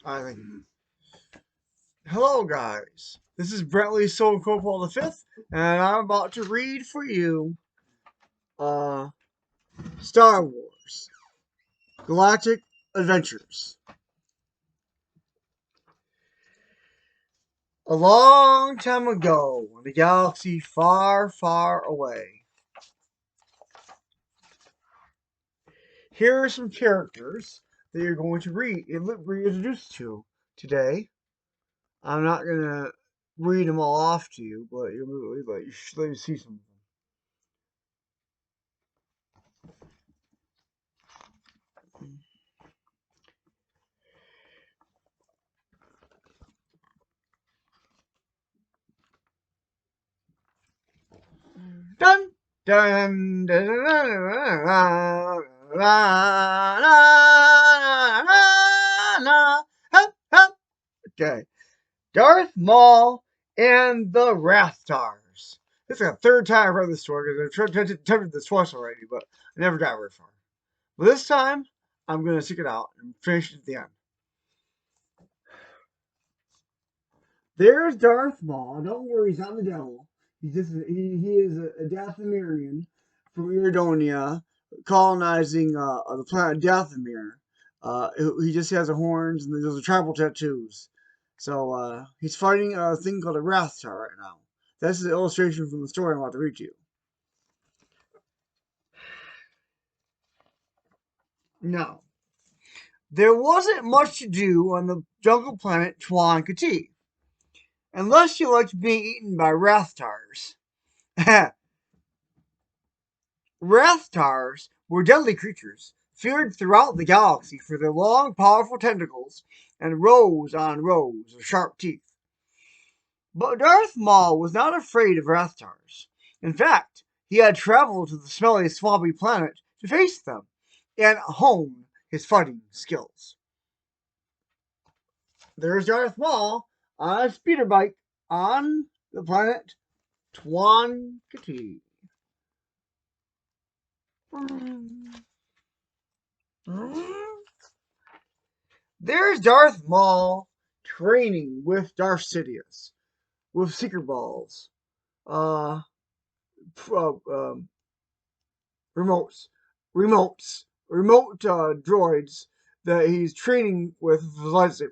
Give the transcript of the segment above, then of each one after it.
I think. Hello, guys. This is Brentley Soul Copal the Fifth, and I'm about to read for you uh, Star Wars Galactic Adventures. A long time ago, in a galaxy far, far away. Here are some characters that you're going to be introduced to today. I'm not gonna read them all off to you, but you should let me see some of them. Dun dun dun dun dun dun Okay. Darth Maul and the Rathtars. This is the third time I've read this story because I've attempted this twice already, but I never got very far. But this time, I'm going to stick it out and finish it at the end. There's Darth Maul. Don't worry, he's not the devil. He is a Dathomirian from Iridonia, colonizing the planet Dathomir. He just has the horns and those are tribal tattoos. So he's fighting a thing called a Rathtar right now. That's the illustration from the story I'm about to read to you. Now, there wasn't much to do on the jungle planet Tuan Kati, unless you liked being eaten by Rathtars. Rathtars were deadly creatures, feared throughout the galaxy for their long, powerful tentacles and rows on rows of sharp teeth. But Darth Maul was not afraid of Rathtars. In fact, he had traveled to the smelly, swampy planet to face them and hone his fighting skills. There's Darth Maul on a speeder bike on the planet Tuan Kati. There's Darth Maul training with Darth Sidious with secret balls, uh, um, remotes, remote droids that he's training with his lightsaber.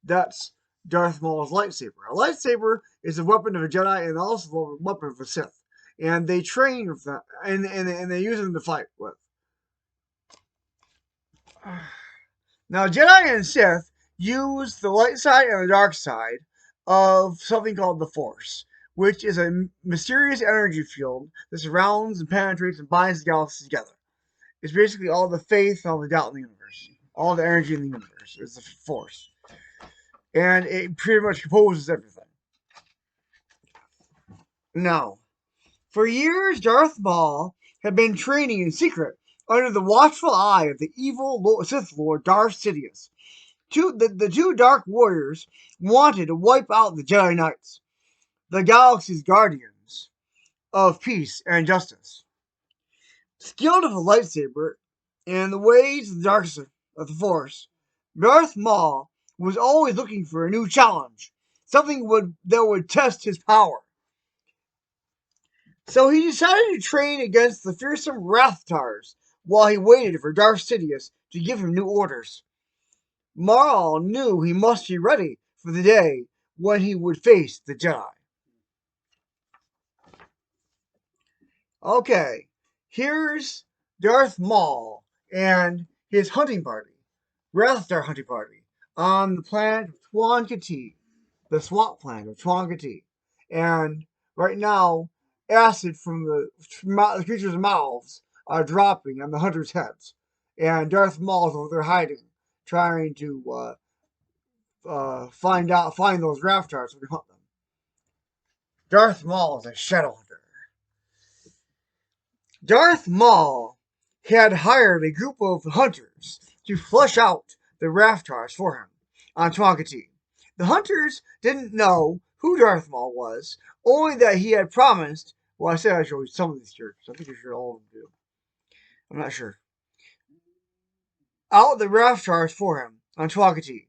That's Darth Maul's lightsaber. A lightsaber is a weapon of a Jedi and also a weapon of a Sith, and they train with that, and they use them to fight with. Now, Jedi and Sith use the light side and the dark side of something called the Force, which is a mysterious energy field that surrounds and penetrates and binds the galaxy together. It's basically all the faith and all the doubt in the universe. All the energy in the universe is the Force. And it pretty much composes everything. Now, for years, Darth Maul had been training in secret under the watchful eye of the evil Sith Lord Darth Sidious. The two Dark Warriors wanted to wipe out the Jedi Knights, the galaxy's guardians of peace and justice. Skilled with a lightsaber and the ways of the dark of the Force, Darth Maul was always looking for a new challenge, something that would test his power. So he decided to train against the fearsome Rathtars while he waited for Darth Sidious to give him new orders. Maul knew he must be ready for the day when he would face the Jedi. Okay, here's Darth Maul and his hunting party, Rathstar hunting party, on the planet of Tuan Kati, the swamp planet of Tuan Kati. And right now, acid from the creatures' mouths are dropping on the hunters' heads. And Darth Maul's over there hiding, trying to find those Raftars so we can hunt them. Darth Maul is a shadow hunter. Darth Maul had hired a group of hunters to flush out the Raftars for him on Twangati. The hunters didn't know who Darth Maul was, only that he had promised. Well, I said I showed you some of these characters. I think I showed all of them too. I'm not sure. Out the Raftars for him on Twangati.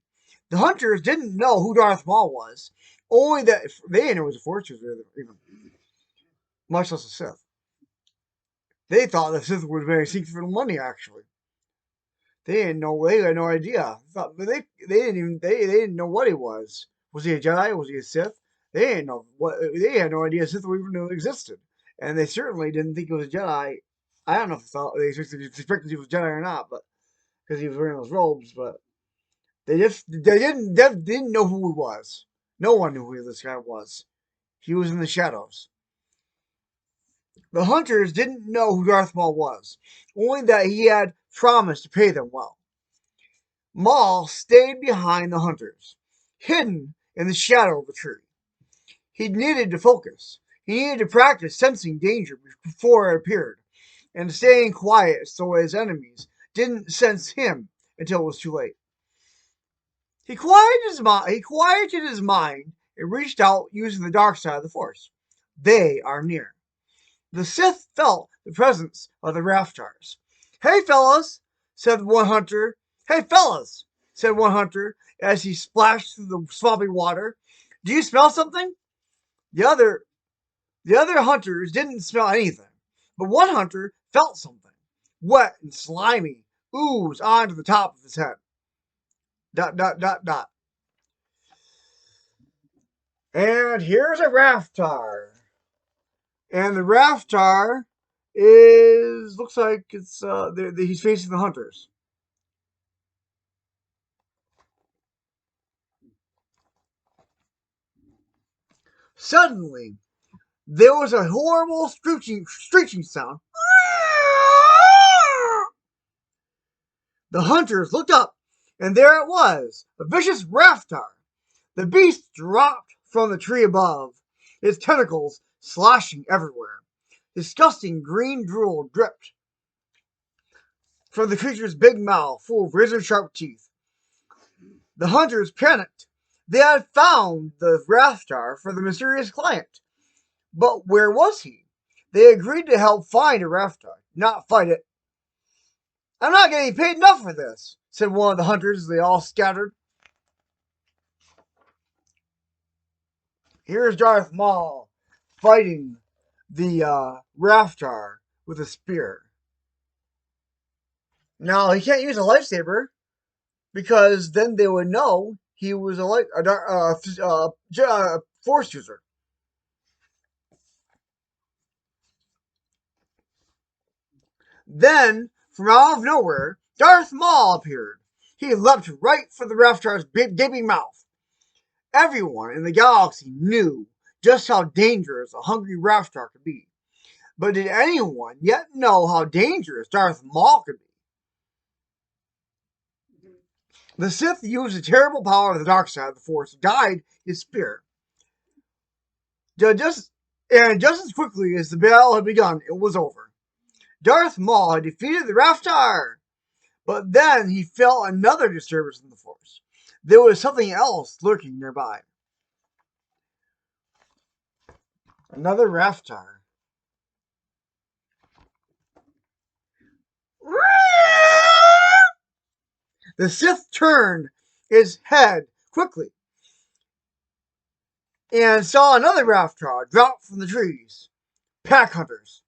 The hunters didn't know who Darth Maul was, only that they didn't know he was a Force user, even much less a Sith. They thought the Sith was very seeking for money. Actually, they didn't know. They had no idea. They didn't know what he was. Was he a Jedi? Was he a Sith? They didn't know what. They had no idea Sith even knew existed, and they certainly didn't think it was a Jedi. I don't know if they suspected he was a Jedi or not, but because he was wearing those robes, but they didn't know who he was. No one knew who this guy was. He was in the shadows. The hunters didn't know who Darth Maul was, only that he had promised to pay them well. Maul stayed behind the hunters, hidden in the shadow of a tree. He needed to focus. He needed to practice sensing danger before it appeared, and staying quiet so his enemies didn't sense him until it was too late. He quieted his mind and reached out using the dark side of the Force. They are near. The Sith felt the presence of the Raftars. Hey, fellas, said one hunter. Hey, fellas, said one hunter as he splashed through the swampy water. Do you smell something? The other, the other hunters didn't smell anything, but one hunter felt something, wet and slimy, ooze onto the top of his head. Dot, dot, dot, dot. And here's a Raftar. And the Raftar looks like he's facing the hunters. Suddenly, there was a horrible screeching sound. The hunters looked up, and there it was, a vicious Raftar. The beast dropped from the tree above, its tentacles slashing everywhere. Disgusting green drool dripped from the creature's big mouth full of razor-sharp teeth. The hunters panicked. They had found the Raftar for the mysterious client. But where was he? They agreed to help find a Raftar, not fight it. I'm not getting paid enough for this, said one of the hunters as they all scattered. Here's Darth Maul fighting the Raftar with a spear. Now, he can't use a lightsaber because then they would know he was a Force user. Then, from out of nowhere, Darth Maul appeared. He leapt right for the Raftar's gaping mouth. Everyone in the galaxy knew just how dangerous a hungry Raftar could be. But did anyone yet know how dangerous Darth Maul could be? The Sith used the terrible power of the dark side of the Force to guide his spear. Just as quickly as the battle had begun, it was over. Darth Maul had defeated the Raftar. But then he felt another disturbance in the Force. There was something else lurking nearby. Another Raftar. The Sith turned his head quickly and saw another Raftar drop from the trees. Pack hunters.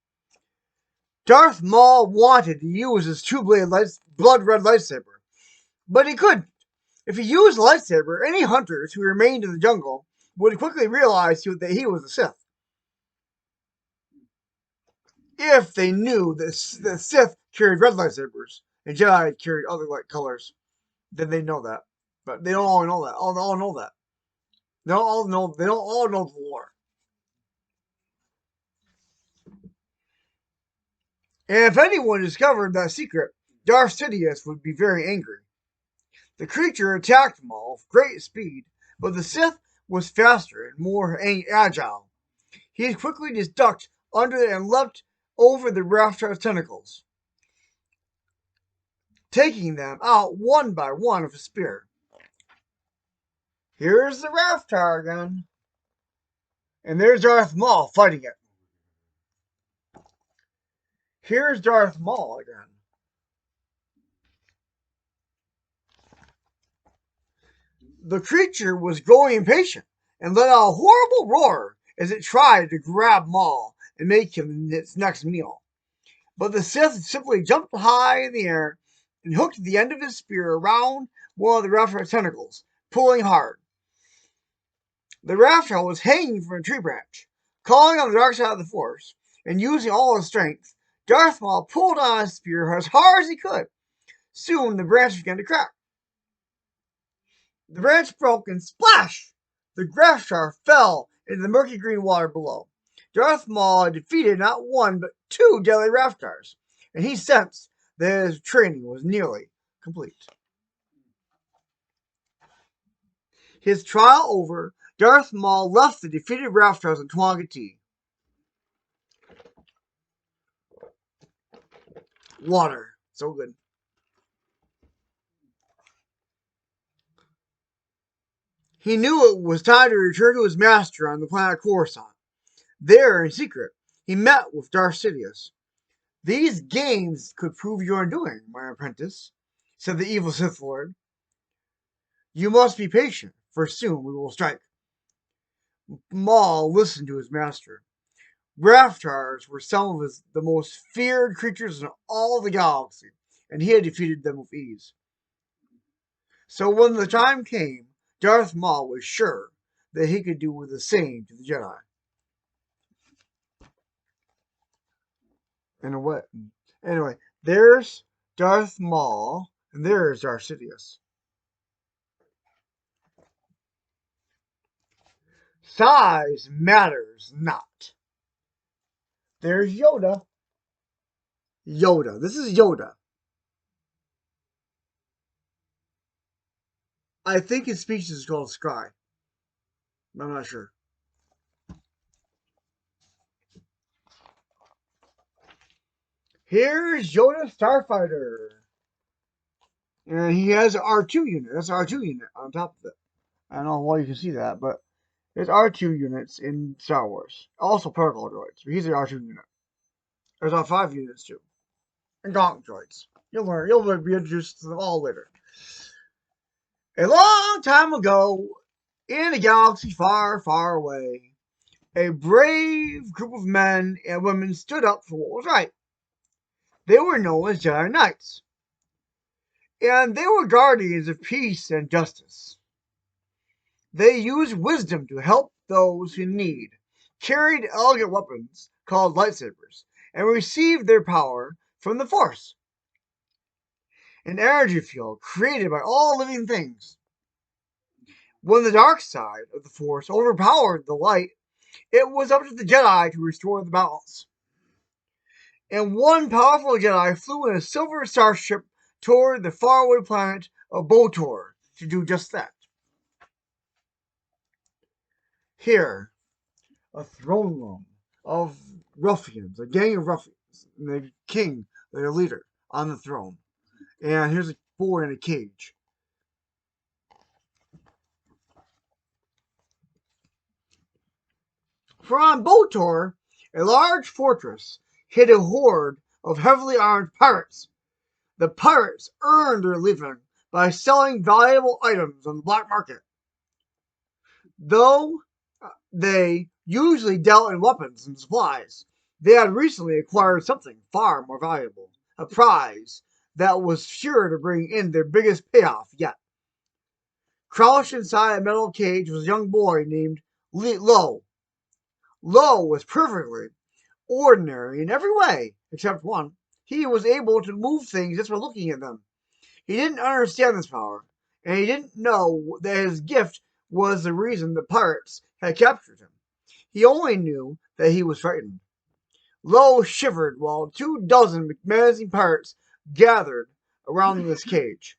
Darth Maul wanted to use his two-bladed blood-red lightsaber, but he couldn't. If he used the lightsaber, any hunters who remained in the jungle would quickly realize that he was a Sith. If they knew that the Sith carried red lightsabers and Jedi carried other light colors, then they know that. But they don't all know that. All know that. They don't all know. They don't all know the lore. And if anyone discovered that secret, Darth Sidious would be very angry. The creature attacked Maul with great speed, but the Sith was faster and more agile. He quickly just ducked under and leapt over the Raftar's tentacles, taking them out one by one with a spear. Here's the Raftar again. And there's Darth Maul fighting it. Here's Darth Maul again. The creature was growing impatient and let out a horrible roar as it tried to grab Maul and make him its next meal. But the Sith simply jumped high in the air and hooked the end of his spear around one of the Raptor's tentacles, pulling hard. The Raptor was hanging from a tree branch. Calling on the dark side of the Force and using all his strength, Darth Maul pulled on his spear as hard as he could. Soon the branch began to crack. The branch broke and splash! The Raptor fell into the murky green water below. Darth Maul had defeated not one but two deadly Raptors, and he sensed that his training was nearly complete. His trial over, Darth Maul left the defeated Raptors in Twanga Tea. Water. So good. He knew it was time to return to his master on the planet Coruscant. There, in secret, he met with Darth Sidious. These games could prove your undoing, my apprentice, said the evil Sith Lord. You must be patient, for soon we will strike. Maul listened to his master. Raptors were some of the most feared creatures in all the galaxy, and he had defeated them with ease. So when the time came, Darth Maul was sure that he could do the same to the Jedi. In a way. Anyway, there's Darth Maul, and there's Darth Sidious. Size matters not. There's Yoda. Yoda. This is Yoda. I think his species is called Sky. I'm not sure. Here's Yoda Starfighter. And he has an R2 unit. That's an R2 unit on top of it. I don't know why you can see that, but there's R2 units in Star Wars. Also protocol droids, but he's an R2 unit. There's R5 units too. And gauntlet droids. You'll be introduced to them all later. A long time ago, in a galaxy far, far away, a brave group of men and women stood up for what was right. They were known as Jedi Knights, and they were guardians of peace and justice. They used wisdom to help those who need, carried elegant weapons called lightsabers, and received their power from the Force, an energy field created by all living things. When the dark side of the Force overpowered the light, it was up to the Jedi to restore the balance. And one powerful Jedi flew in a silver starship toward the faraway planet of Botor to do just that. Here, a throne room of ruffians, a gang of ruffians, and the king, their leader, on the throne. And here's a boy in a cage. From Botor, a large fortress hid a horde of heavily armed pirates. The pirates earned their living by selling valuable items on the black market. Though they usually dealt in weapons and supplies, they had recently acquired something far more valuable, a prize that was sure to bring in their biggest payoff yet. Crouched inside a metal cage was a young boy named Lo. Lo was perfectly ordinary in every way, except one. He was able to move things just by looking at them. He didn't understand this power, and he didn't know that his gift was the reason the pirates had captured him. He only knew that he was frightened. Lo shivered while 24 menacing pirates gathered around this cage.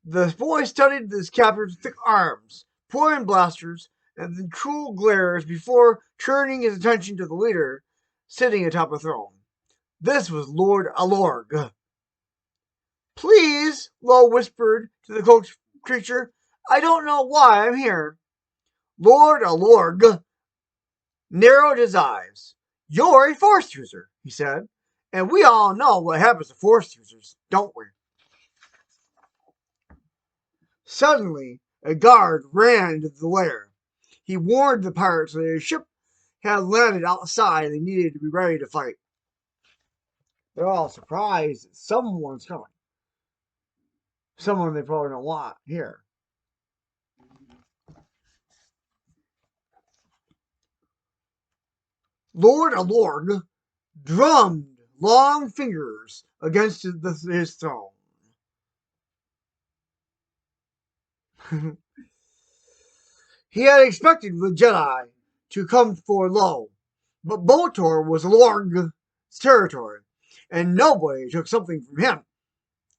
The boy studied his captor's thick arms, poison blasters, and the cruel glares before turning his attention to the leader sitting atop a throne. This was Lord Alorg. Please, Lo whispered to the cloaked creature, I don't know why I'm here. Lord Alorg narrowed his eyes. You're a Force user, he said, and we all know what happens to Force users, don't we? Suddenly, A guard ran into the lair. He warned the pirates that his ship had landed outside and they needed to be ready to fight. They're all surprised that someone's coming. Someone they probably don't want here. Lord Alorg drummed long fingers against his throne. He had expected the Jedi to come for Lo, but Botor was Alorg's territory, and nobody took something from him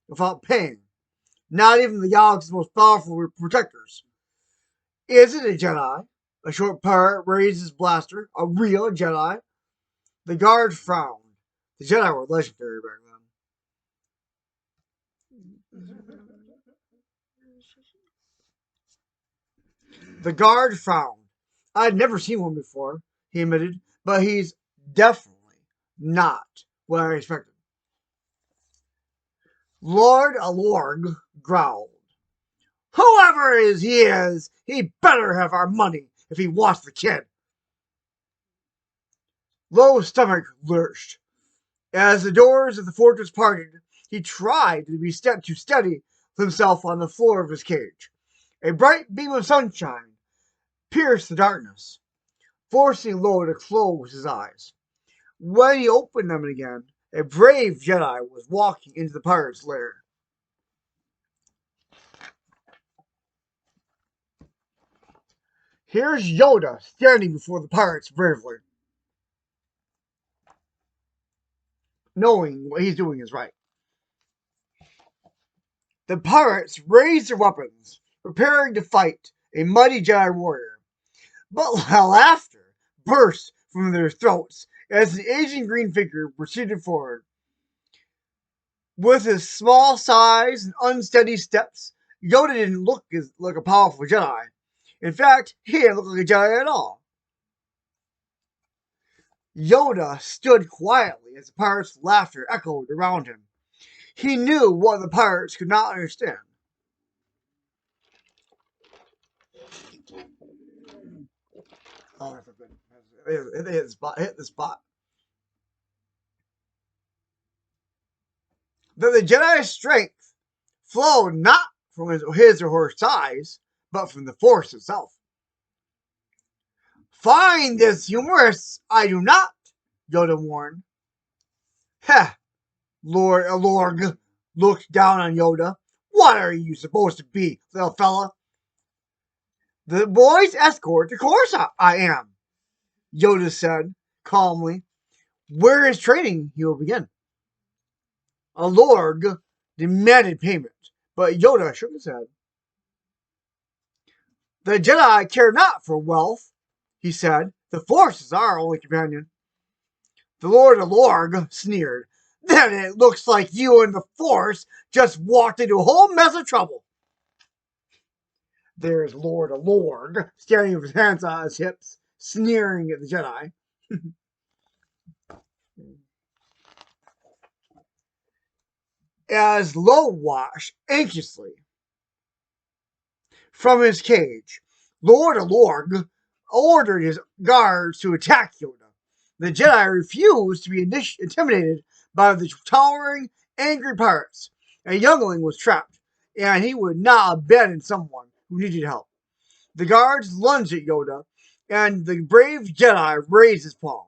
without paying. Not even the Yog's most powerful protectors. Is it a Jedi? A short pirate raised his blaster. A real Jedi? The guard frowned. The Jedi were legendary back then. The guard frowned. I'd never seen one before, he admitted, but he's definitely not what I expected. Lord Alorg growled. Whoever he is, he better have our money if he wants the kid. Lo's stomach lurched. As the doors of the fortress parted, he tried to steady himself on the floor of his cage. A bright beam of sunshine pierced the darkness, forcing Lo to close his eyes. When he opened them again, a brave Jedi was walking into the pirate's lair. Here's Yoda standing before the pirates bravely, knowing what he's doing is right. The pirates raised their weapons, preparing to fight a mighty Jedi warrior. But laughter burst from their throats as the aging green figure proceeded forward. With his small size and unsteady steps, Yoda didn't look like a powerful Jedi. In fact, he didn't look like a Jedi at all. Yoda stood quietly as the pirates' laughter echoed around him. He knew what the pirates could not understand. Oh, that's a good. It hit the spot. That the Jedi's strength flowed not from his or her size, but from the Force itself. Find this humorous, I do not, Yoda warned. Heh, Lord Alorg looked down on Yoda. What are you supposed to be, little fella? The boy's escort, of course I am, Yoda said calmly. Where is training? He will begin. Alorg demanded payment, but Yoda shook his head. The Jedi care not for wealth, he said. The Force is our only companion. The Lord Alorg sneered. Then it looks like you and the Force just walked into a whole mess of trouble. There's Lord Alorg, standing with his hands on his hips, sneering at the Jedi. As Lo watched anxiously from his cage, Lord Alorg ordered his guards to attack Yoda. The Jedi refused to be intimidated by the towering, angry pirates. A youngling was trapped, and he would not abandon someone who needed help. The guards lunged at Yoda, and the brave Jedi raised his palm.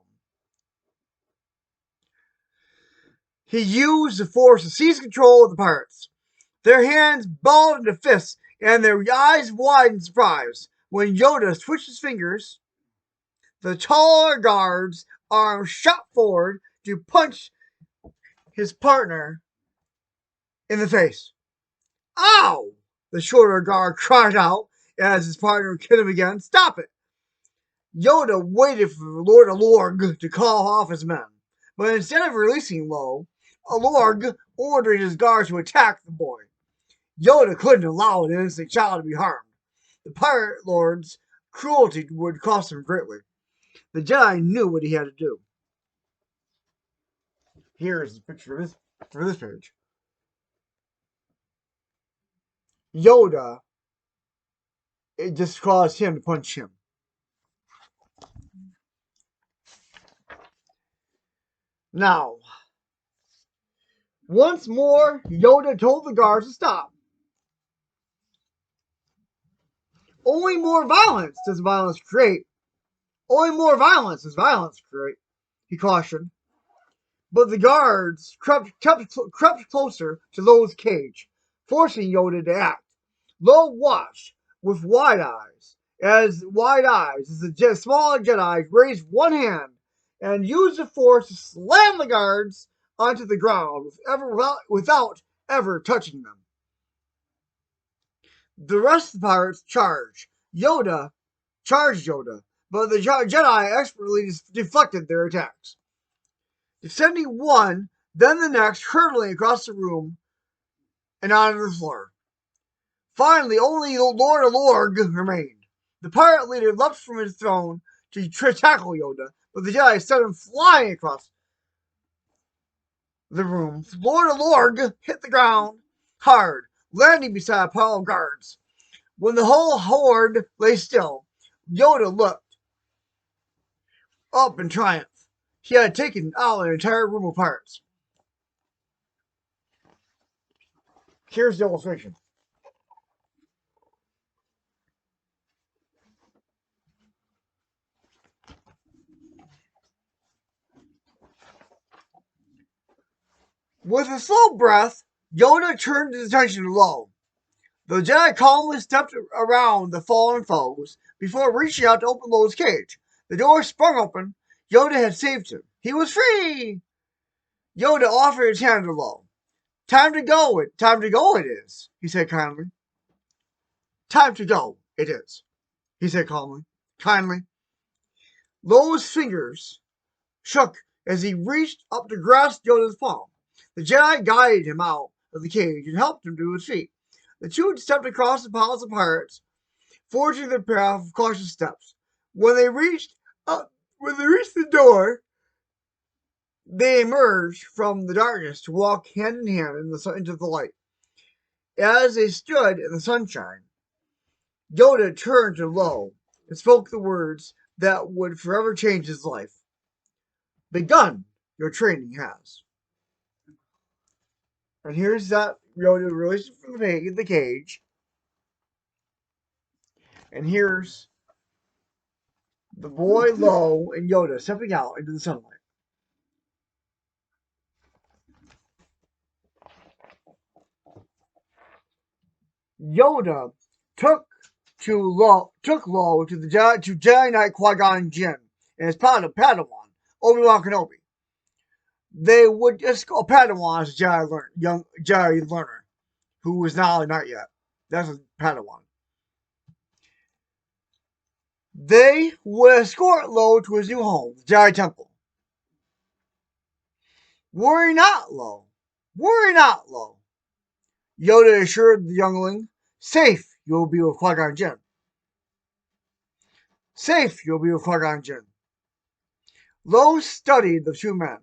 He used the Force to seize control of the pirates. Their hands balled into fists, and their eyes widened in surprise. When Yoda twitched his fingers, the taller guard's arm shot forward to punch his partner in the face. Ow! The shorter guard cried out as his partner hit him again. Stop it! Yoda waited for Lord Alorg to call off his men, but instead of releasing Lo, Alorg ordered his guards to attack the boy. Yoda couldn't allow an innocent child to be harmed. The pirate lord's cruelty would cost him greatly. The Jedi knew what he had to do. Here is the picture for this page. Yoda it just caused him to punch him. Now, once more, Yoda told the guards to stop. Only more violence does violence create. Only more violence does violence create, he cautioned. But the guards crept closer to Lo's cage, forcing Yoda to act. Lo watched with wide eyes as the smaller Jedi raised one hand and used the Force to slam the guards onto the ground without ever touching them. The rest of the pirates charged Yoda, but the Jedi expertly deflected their attacks. Descending one, then the next, hurtling across the room and onto the floor. Finally, only Lord Lorg remained. The pirate leader leapt from his throne to tackle Yoda, but the Jedi sent him flying across the room. Lord Lorg hit the ground hard, landing beside a pile of guards. When the whole horde lay still, Yoda looked up in triumph. He had taken out an entire room of pirates. Here's the illustration. With a slow breath, Yoda turned his attention to Lo. The Jedi calmly stepped around the fallen foes before reaching out to open Lo's cage. The door sprung open. Yoda had saved him. He was free! Yoda offered his hand to Lo. Time to go it is, he said kindly. Time to go, it is, he said kindly. Lo's fingers shook as he reached up to grasp Yoda's palm. The Jedi guided him out of the cage and helped him to his feet. The two stepped across the piles of pirates, forging their path with cautious steps. When they reached the door, they emerged from the darkness to walk hand in hand into the light. As they stood in the sunshine, Yoda turned to Lo and spoke the words that would forever change his life. Begun your training has. And here's that Yoda released from the cage. And here's the boy Lo and Yoda stepping out into the sunlight. Yoda took Lo to Jedi Knight Qui-Gon Jinn and his Padawan, Obi-Wan Kenobi. They would just call Padawan as a young Jedi learner, who was not a knight yet. That's a Padawan. They would escort Lo to his new home, the Jedi Temple. Worry not, Lo. Worry not, Lo. Yoda assured the youngling. Safe you'll be with Qui-Gon Jinn. Safe you'll be with Qui-Gon Jinn. Lo studied the two men.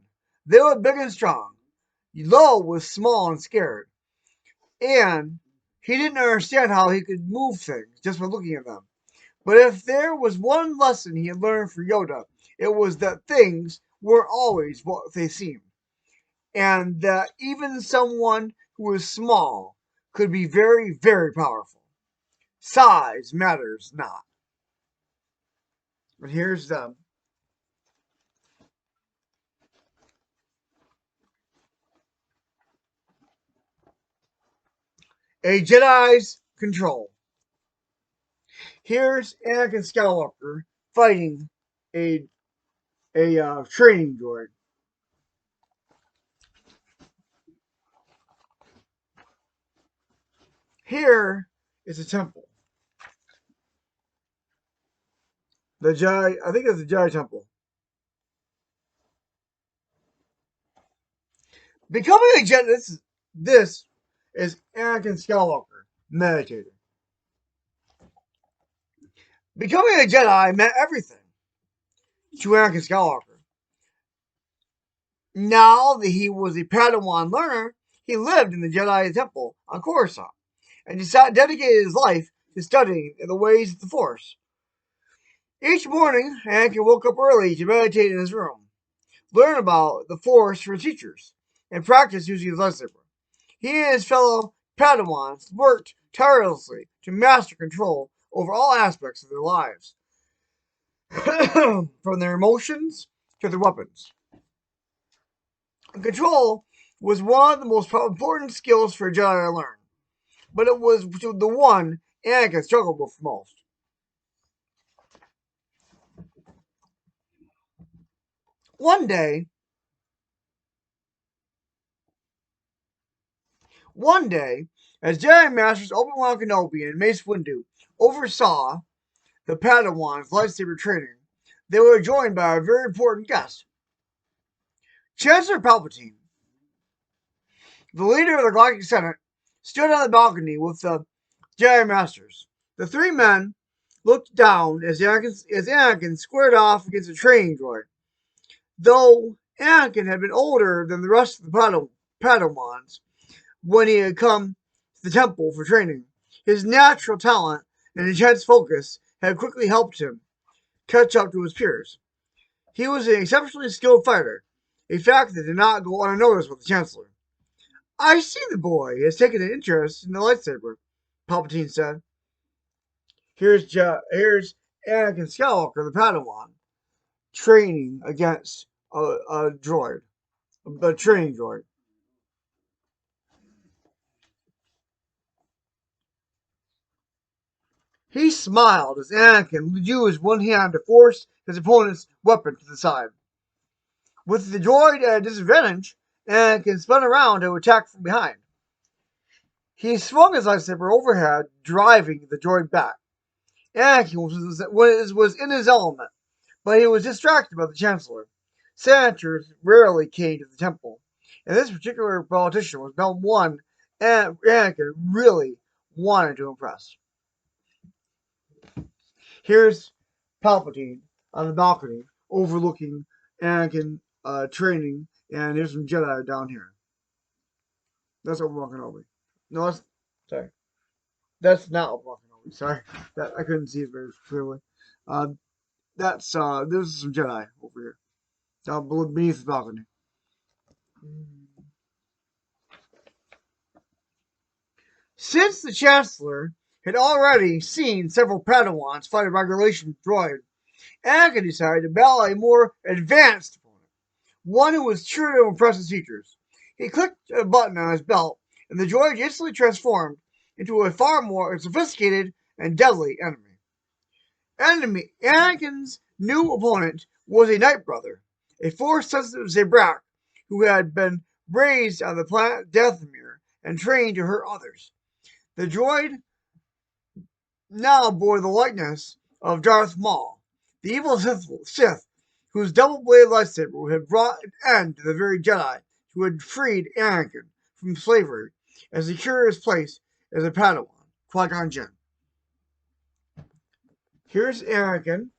They were big and strong. Lo was small and scared. And he didn't understand how he could move things just by looking at them. But if there was one lesson he had learned from Yoda, it was that things weren't always what they seemed. And that even someone who was small could be very, very powerful. Size matters not. And here's them. A Jedi's control. Here's Anakin Skywalker fighting a training droid. Here is a temple. I think it's the Jedi Temple. Becoming a Jedi, this is Anakin Skywalker, meditating. Becoming a Jedi meant everything to Anakin Skywalker. Now that he was a Padawan learner, he lived in the Jedi Temple on Coruscant and dedicated his life his studying the ways of the Force. Each morning, Anakin woke up early to meditate in his room, learn about the Force from teachers, and practice using his lightsaber. He and his fellow Padawans worked tirelessly to master control over all aspects of their lives, from their emotions to their weapons. Control was one of the most important skills for a Jedi to learn, but it was the one Anakin struggled with most. One day, One day, as Jedi Masters Obi-Wan Kenobi and Mace Windu oversaw the Padawans' lightsaber training, they were joined by a very important guest. Chancellor Palpatine, the leader of the Galactic Senate, stood on the balcony with the Jedi Masters. The three men looked down as Anakin squared off against a training droid. Though Anakin had been older than the rest of the Padawans when he had come to the temple for training, his natural talent and intense focus had quickly helped him catch up to his peers. He was an exceptionally skilled fighter, a fact that did not go unnoticed with the Chancellor. I see the boy has taken an interest in the lightsaber, Palpatine said. Here's Anakin Skywalker, the Padawan, training against a droid, a training droid. He smiled as Anakin used one hand to force his opponent's weapon to the side. With the droid at a disadvantage, Anakin spun around to attack from behind. He swung his lightsaber overhead, driving the droid back. Anakin was in his element, but he was distracted by the Chancellor. Senators rarely came to the temple, and this particular politician was not one Anakin really wanted to impress. Here's Palpatine on the balcony overlooking Anakin training, and there's some Jedi down here. That's Obi-Wan Kenobi. No, sorry. That's not Obi-Wan Kenobi. Sorry, that I couldn't see it very clearly. Uh, there's some Jedi over here down beneath the balcony. Since the Chancellor had already seen several Padawans fight a regulation droid, Anakin decided to battle a more advanced opponent, one who was sure to impress his teachers. He clicked a button on his belt, and the droid instantly transformed into a far more sophisticated and deadly enemy. Anakin's new opponent was a Night Brother, a force-sensitive Zabrak who had been raised on the planet Dathomir and trained to hurt others. The droid now bore the likeness of Darth Maul, the evil Sith whose double-bladed lightsaber had brought an end to the very Jedi who had freed Anakin from slavery and secured his place as a Padawan, Qui-Gon Jinn. Here's Anakin,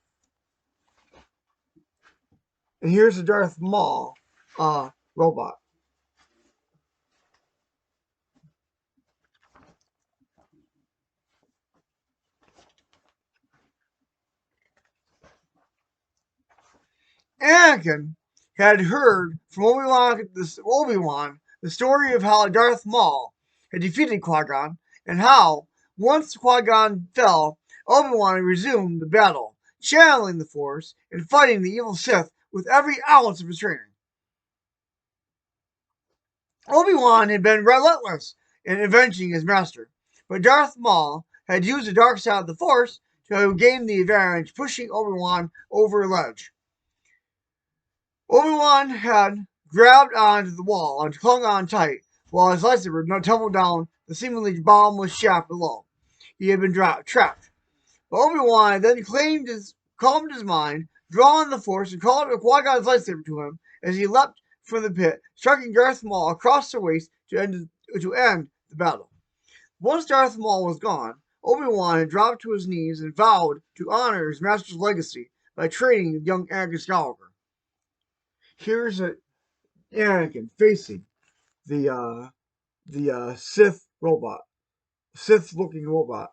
and here's the Darth Maul robot. Anakin had heard from Obi-Wan the story of how Darth Maul had defeated Qui-Gon, and how, once Qui-Gon fell, Obi-Wan resumed the battle, channeling the Force and fighting the evil Sith with every ounce of his training. Obi-Wan had been relentless in avenging his master, but Darth Maul had used the dark side of the Force to gain the advantage, pushing Obi-Wan over a ledge. Obi-Wan had grabbed onto the wall and clung on tight while his lightsaber tumbled down the seemingly bottomless shaft below. He had been trapped. But Obi-Wan then calmed his mind, drawn the Force, and called Qui-Gon's lightsaber to him as he leapt from the pit, striking Darth Maul across the waist to end the battle. Once Darth Maul was gone, Obi-Wan had dropped to his knees and vowed to honor his master's legacy by training young Anakin Skywalker. Here's Anakin facing the Sith looking robot.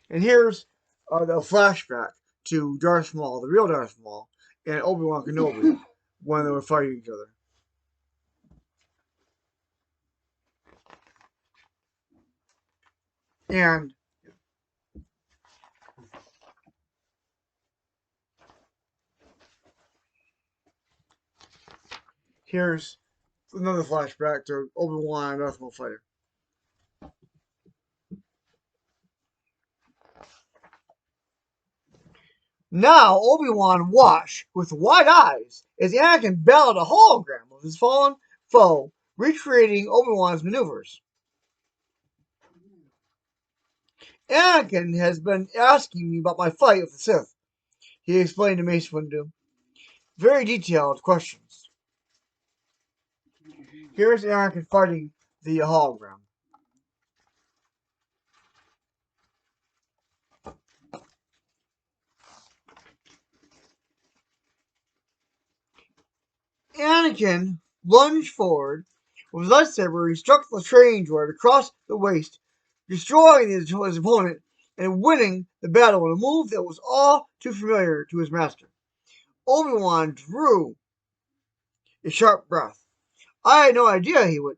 And here's the flashback to Darth Maul, the real Darth Maul, and Obi-Wan Kenobi when they were fighting each other. And here's another flashback to Obi-Wan and Darth Maul fighting. Now Obi-Wan watched with wide eyes as Anakin battled a hologram of his fallen foe, recreating Obi-Wan's maneuvers. Anakin has been asking me about my fight with the Sith, he explained to Mace Windu. Very detailed questions. Here's Anakin fighting the hologram. Anakin lunged forward. With his lightsaber, he struck the training droid across the waist, destroying his opponent and winning the battle in a move that was all too familiar to his master. Obi-Wan drew a sharp breath. I had no idea he would.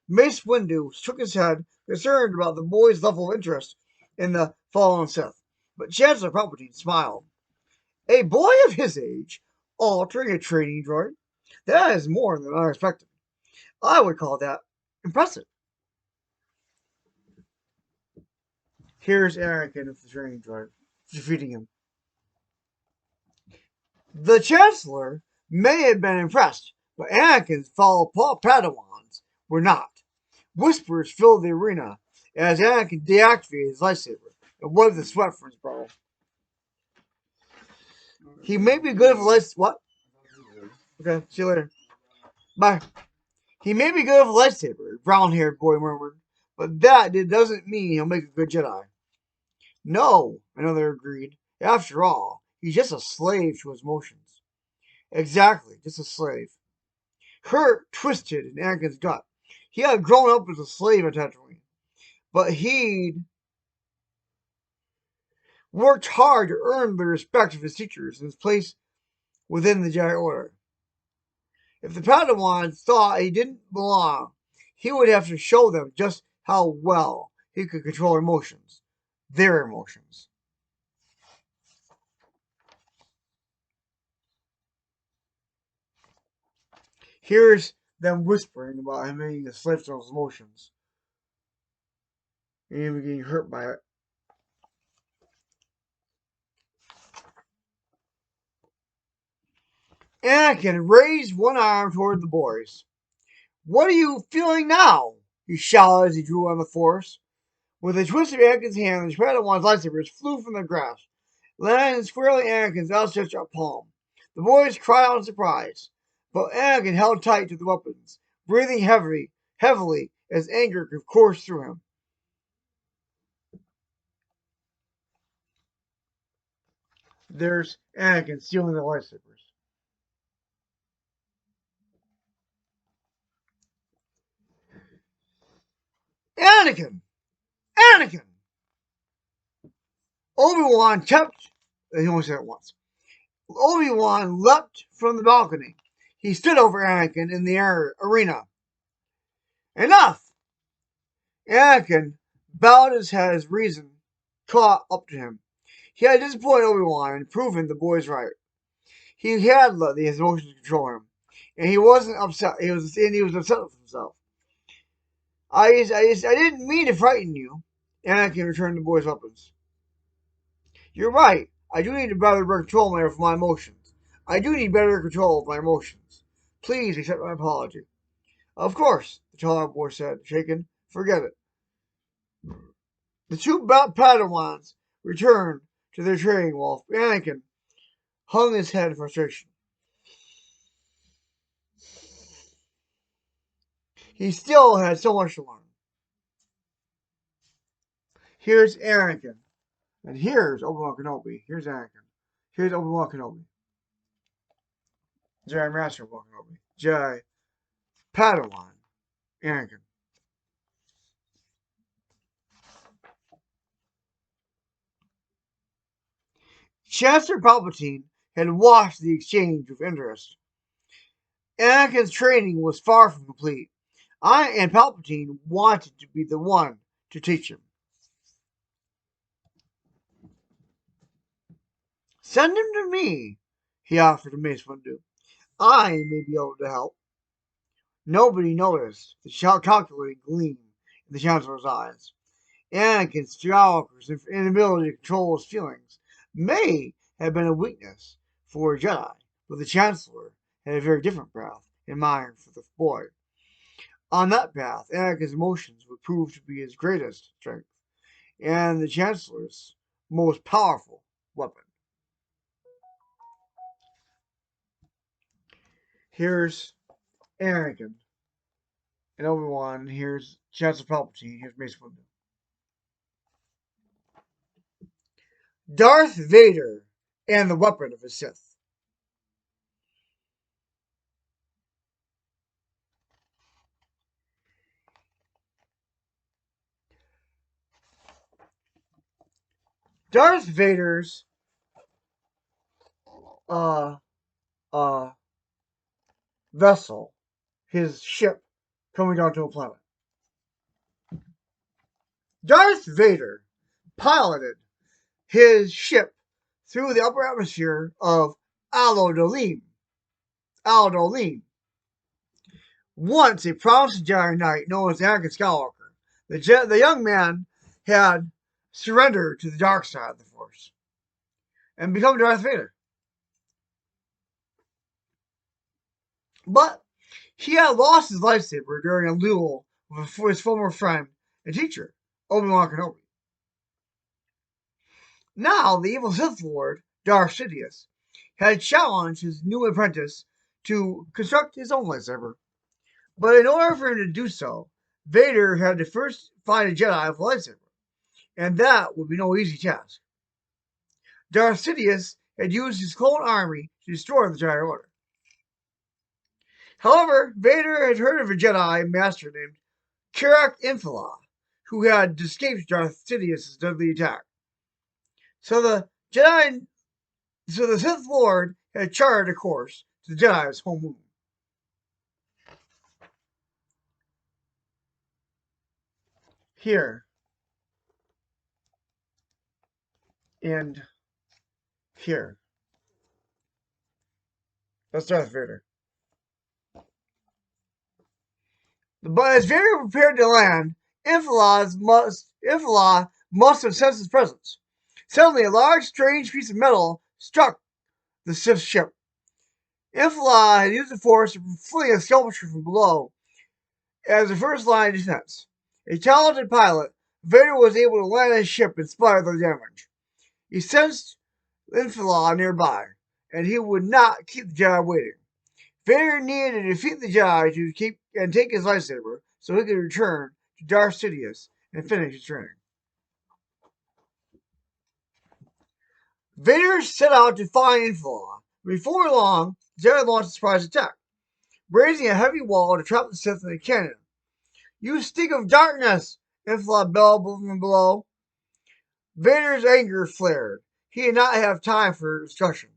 Mace Windu shook his head, concerned about the boy's level of interest in the fallen Sith. But Chancellor Palpatine smiled. A boy of his age altering a training droid? That is more than I expected. I would call that impressive. Here's Anakin with the training droid, defeating him. The Chancellor may have been impressed, but Anakin's fellow Padawans were not. Whispers filled the arena as Anakin deactivated his lightsaber and wiped the sweat from his brow. He may be good at lightsaber. What? Okay, see you later. Bye. He may be good with a lightsaber, the brown-haired boy murmured, but that doesn't mean he'll make a good Jedi. No, another agreed. After all, he's just a slave to his motions. Exactly, just a slave. Hurt twisted in Anakin's gut. He had grown up as a slave at Tatooine, but he'd worked hard to earn the respect of his teachers and his place within the Jedi Order. If the Padawans thought he didn't belong, he would have to show them just how well he could control emotions. Their emotions. Here's them whispering about him being a slave to those emotions. And even getting hurt by it. Anakin raised one arm toward the boys. What are you feeling now? He shouted as he drew on the Force. With a twist of Anakin's hand, the Padawan's lightsabers flew from their grasp, landing squarely in Anakin's outstretched palm. The boys cried out in surprise, but Anakin held tight to the weapons, breathing heavily as anger could course through him. There's Anakin stealing the lightsabers. Anakin! Anakin! Obi-Wan kept. He only said it once. Obi-Wan leapt from the balcony. He stood over Anakin in the arena. Enough! Anakin bowed his head as reason caught up to him. He had disappointed Obi-Wan and proven the boys right. He had let his emotions control him, and he wasn't upset. He was upset with himself. I didn't mean to frighten you. Anakin returned the boy's weapons. You're right. I do need to better control my emotions. I do need better control of my emotions. Please accept my apology. Of course, the tall boy said, shaken. Forget it. The two Padawans returned to their training while Anakin hung his head in frustration. He still had so much to learn. Here's Anakin. And here's Obi-Wan Kenobi. Here's Anakin. Here's Obi-Wan Kenobi. Jedi Master Obi-Wan Kenobi. Jedi Padawan. Anakin. Chancellor Palpatine had watched the exchange with interest. Anakin's training was far from complete. And Palpatine wanted to be the one to teach him. Send him to me, he offered to Mace Windu. I may be able to help. Nobody noticed the calculating gleam in the Chancellor's eyes. Anakin Skywalker's inability to control his feelings may have been a weakness for a Jedi, but the Chancellor had a very different path in mind for the boy. On that path, Anakin's emotions would prove to be his greatest strength, and the Chancellor's most powerful weapon. Here's Anakin and Obi-Wan. Here's Chancellor Palpatine. Here's Mace Windu. Darth Vader and the weapon of his Sith. Darth Vader's uh uh vessel, his ship, coming down to a planet. Darth Vader piloted his ship through the upper atmosphere of Alaudolim. Once a promising Jedi Knight known as Anakin Skywalker, the young man had surrendered to the dark side of the Force and become Darth Vader. But he had lost his lightsaber during a duel with his former friend and teacher, Obi-Wan Kenobi. Now, the evil Sith Lord, Darth Sidious, had challenged his new apprentice to construct his own lightsaber. But in order for him to do so, Vader had to first find a Jedi with a lightsaber, and that would be no easy task. Darth Sidious had used his clone army to destroy the Jedi Order. However, Vader had heard of a Jedi master named Kirak Infala, who had escaped Darth Sidious's deadly attack. So the Sith Lord had charted a course to the Jedi's home moon. Here and here. That's Darth Vader. But as Vader prepared to land, Infala must have sensed his presence. Suddenly, a large, strange piece of metal struck the Sith ship. Infala had used the Force to fling a sculpture from below as the first line of defense. A talented pilot, Vader was able to land his ship in spite of the damage. He sensed Infala nearby, and he would not keep the Jedi waiting. Vader needed to defeat the Jedi to keep and take his lightsaber so he could return to Darth Sidious and finish his training. Vader set out to find Infala. Before long, the Jedi launched a surprise attack, raising a heavy wall to trap the Sith in the canyon. You stink of darkness! Infala bellowed from below. Vader's anger flared. He did not have time for discussion.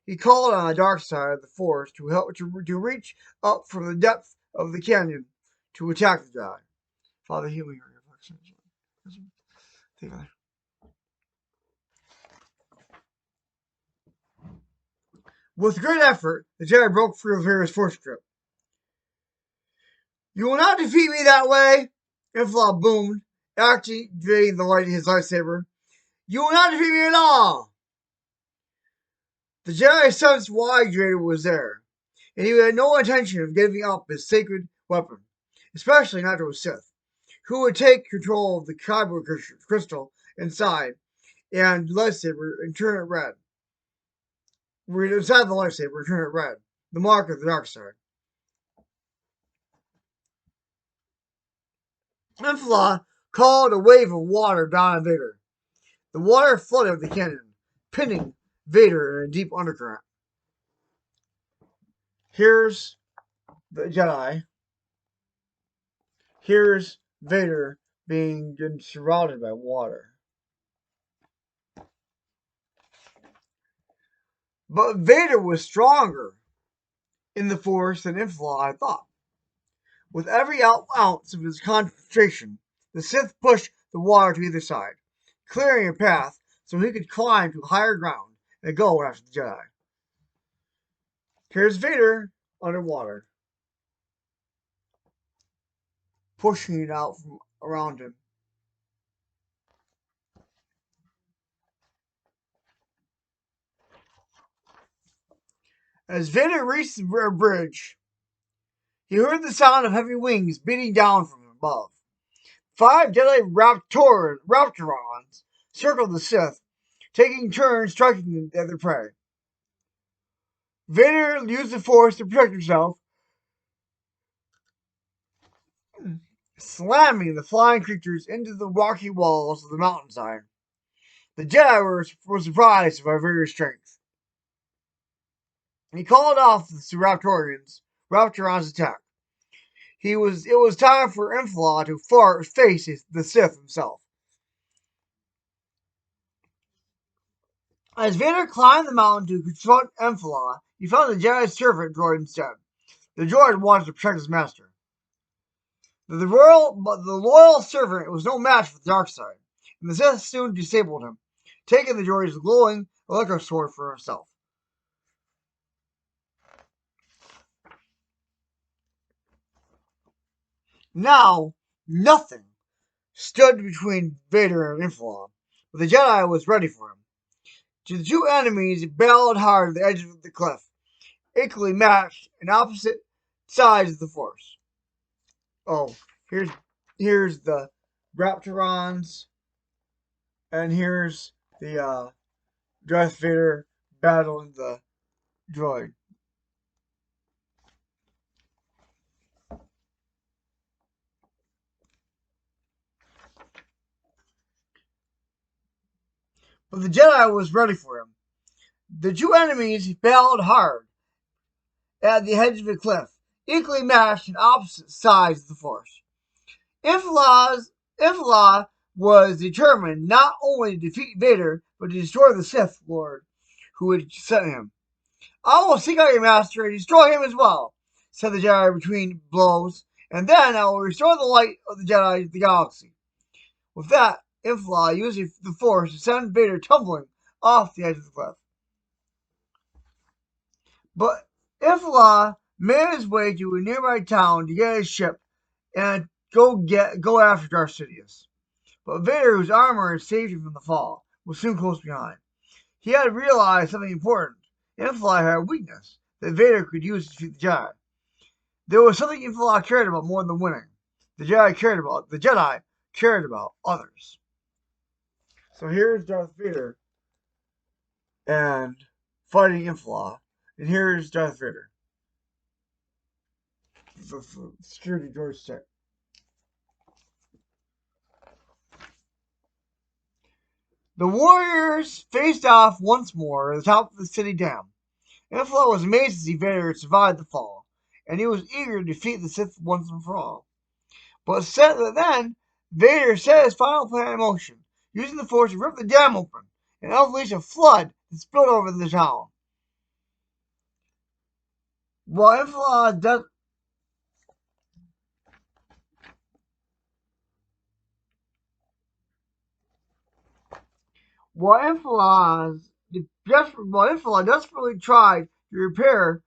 He called on the dark side of the Force to help to reach up from the depth of the canyon to attack the Jedi. Father, heal me. With great effort, the Jedi broke free of Vader's Force grip. You will not defeat me that way, Infla boomed, activating his lightsaber. You will not defeat me at all! The Jedi sensed why Vader was there, and he had no intention of giving up his sacred weapon, especially not to a Sith, who would take control of the kyber crystal inside and lightsaber and turn it red. Inside the lightsaber and turn it red, the mark of the dark side. Infla called a wave of water down on Vader. The water flooded the canyon, pinning Vader in a deep undercurrent. Here's the Jedi. Here's Vader being surrounded by water. But Vader was stronger in the Force than Infla had thought. With every ounce of his concentration, the Sith pushed the water to either side, clearing a path so he could climb to higher ground and go after the Jedi. Here's Vader underwater, pushing it out from around him. As Vader reached the bridge, he heard the sound of heavy wings beating down from above. 5 Jedi Raptorons circled the Sith, taking turns striking at their prey. Vader used the Force to protect himself, slamming the flying creatures into the rocky walls of the mountainside. The Jedi were surprised by Vader's strength. He called off the Raptorons' attack. It was time for Infla to face the Sith himself. As Vader climbed the mountain to confront Infla, he found the Jedi servant droid instead. The droid wanted to protect his master. The loyal servant was no match for the dark side, and the Sith soon disabled him, taking the droid's glowing electro sword for himself. Now, nothing stood between Vader and Infla, but the Jedi was ready for him. The two enemies battled hard at the edge of the cliff, equally matched in opposite sides of the Force. Oh, here's the Raptorons, and here's the Darth Vader battling the droid. But the Jedi was ready for him. The two enemies battled hard at the edge of the cliff, equally matched in opposite sides of the Force. Infla was determined not only to defeat Vader, but to destroy the Sith Lord who had sent him. I will seek out your master and destroy him as well, said the Jedi between blows, and then I will restore the light of the Jedi to the galaxy. With that, Infla used the Force to send Vader tumbling off the edge of the cliff. But Infla made his way to a nearby town to get his ship and go after Darth Sidious. But Vader, whose armor had saved him from the fall, was soon close behind. He had realized something important. Infla had a weakness that Vader could use to defeat the Jedi. There was something Infla cared about more than winning. The Jedi cared about others. So here's Darth Vader and fighting Infla, and here's Darth Vader. The security door's check. The warriors faced off once more at the top of the city dam. Infla was amazed to see Vader had survived the fall, and he was eager to defeat the Sith once and for all. But then, Vader set his final plan in motion, using the Force to rip the dam open and unleash a flood that spilled over the town. While Infla desperately tried to repair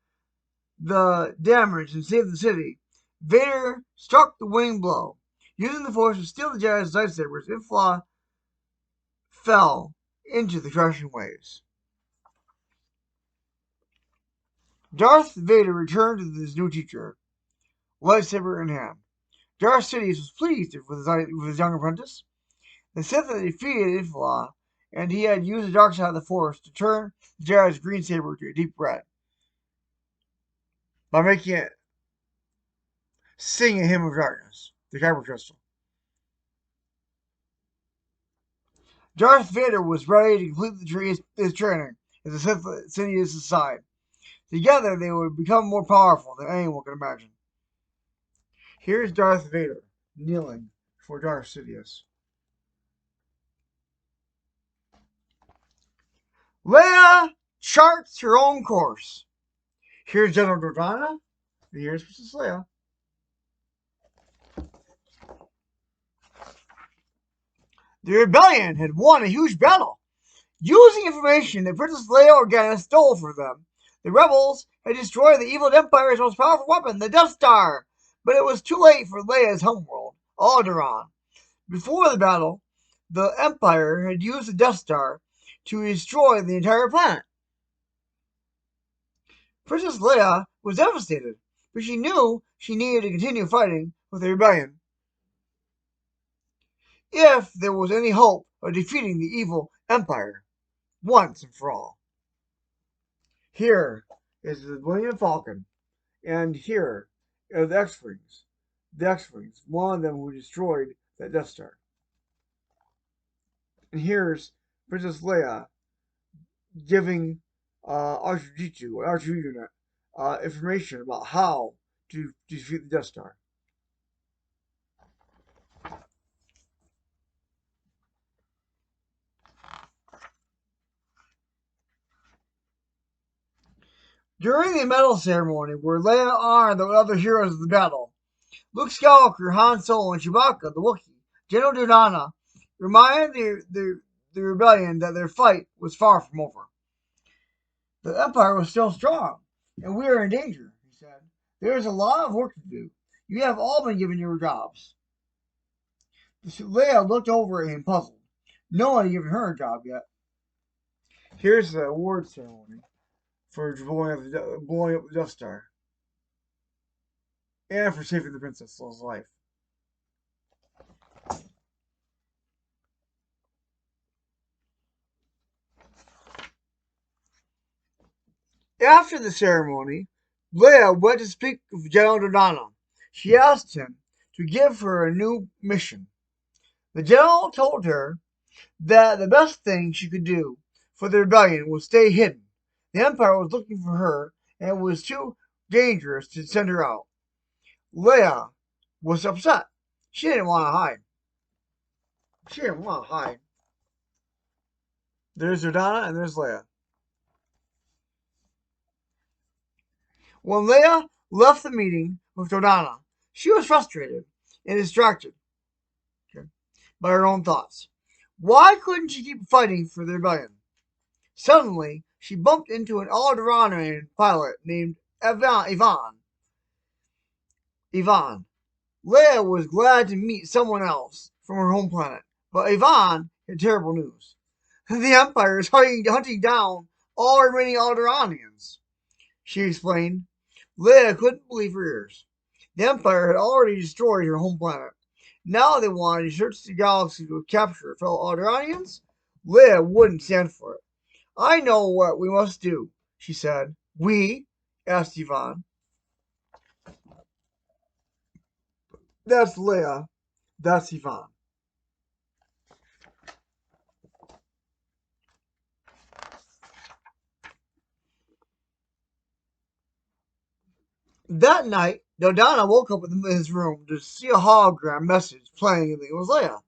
the damage and save the city, Vader struck the winning blow. Using the Force to steal the Jedi's lightsabers, Infla fell into the crashing waves. Darth Vader returned to his new teacher, lightsaber in hand. Darth Sidious was pleased with his young apprentice. The Sith had defeated Infla, and he had used the dark side of the Force to turn the Jedi's green saber to a deep red by making it sing a hymn of darkness, the Kyber crystal. Darth Vader was ready to complete his training as the Sith Sidious' side. Together, they would become more powerful than anyone could imagine. Here's Darth Vader kneeling for Darth Sidious. Leia, charts her own course. Here's General Dodonna, and here's Princess Leia. The rebellion had won a huge battle. Using information that Princess Leia Organa stole from them, the rebels had destroyed the evil Empire's most powerful weapon, the Death Star. But it was too late for Leia's homeworld, Alderaan. Before the battle, the Empire had used the Death Star to destroy the entire planet. Princess Leia was devastated, but she knew she needed to continue fighting with the rebellion if there was any hope of defeating the evil Empire once and for all. Here is the Millennium Falcon, and here are the X-Wings. The X-Wings, one of them who destroyed that Death Star. And here's Princess Leia giving R2-D2 information about how to defeat the Death Star. During the medal ceremony, where Leia honored the other heroes of the battle, Luke Skywalker, Han Solo, and Chewbacca, the Wookiee, General Dodonna, reminded the rebellion that their fight was far from over. The Empire was still strong, and we are in danger, he said. There is a lot of work to do. You have all been given your jobs. Leia looked over at him puzzled. No one had given her a job yet. Here's the award ceremony for blowing up the Death Star. And for saving the princess's life. After the ceremony, Leia went to speak with General Dodonna. She asked him to give her a new mission. The general told her that the best thing she could do for the rebellion was stay hidden. The Empire was looking for her, and it was too dangerous to send her out. Leia was upset. She didn't want to hide. There's Dodonna and there's Leia. When Leia left the meeting with Dodonna, she was frustrated and distracted by her own thoughts. Why couldn't she keep fighting for the rebellion? Suddenly, she bumped into an Alderaanian pilot named Ivan. Leia was glad to meet someone else from her home planet, but Ivan had terrible news. The Empire is hunting down all remaining Alderaanians, she explained. Leia couldn't believe her ears. The Empire had already destroyed her home planet. Now they wanted to search the galaxy to capture fellow Alderaanians? Leia wouldn't stand for it. I know what we must do, she said. We? Asked Ivan. That's Leia. That's Ivan. That night, Dodonna woke up in his room to see a hologram message playing, and it was Leia.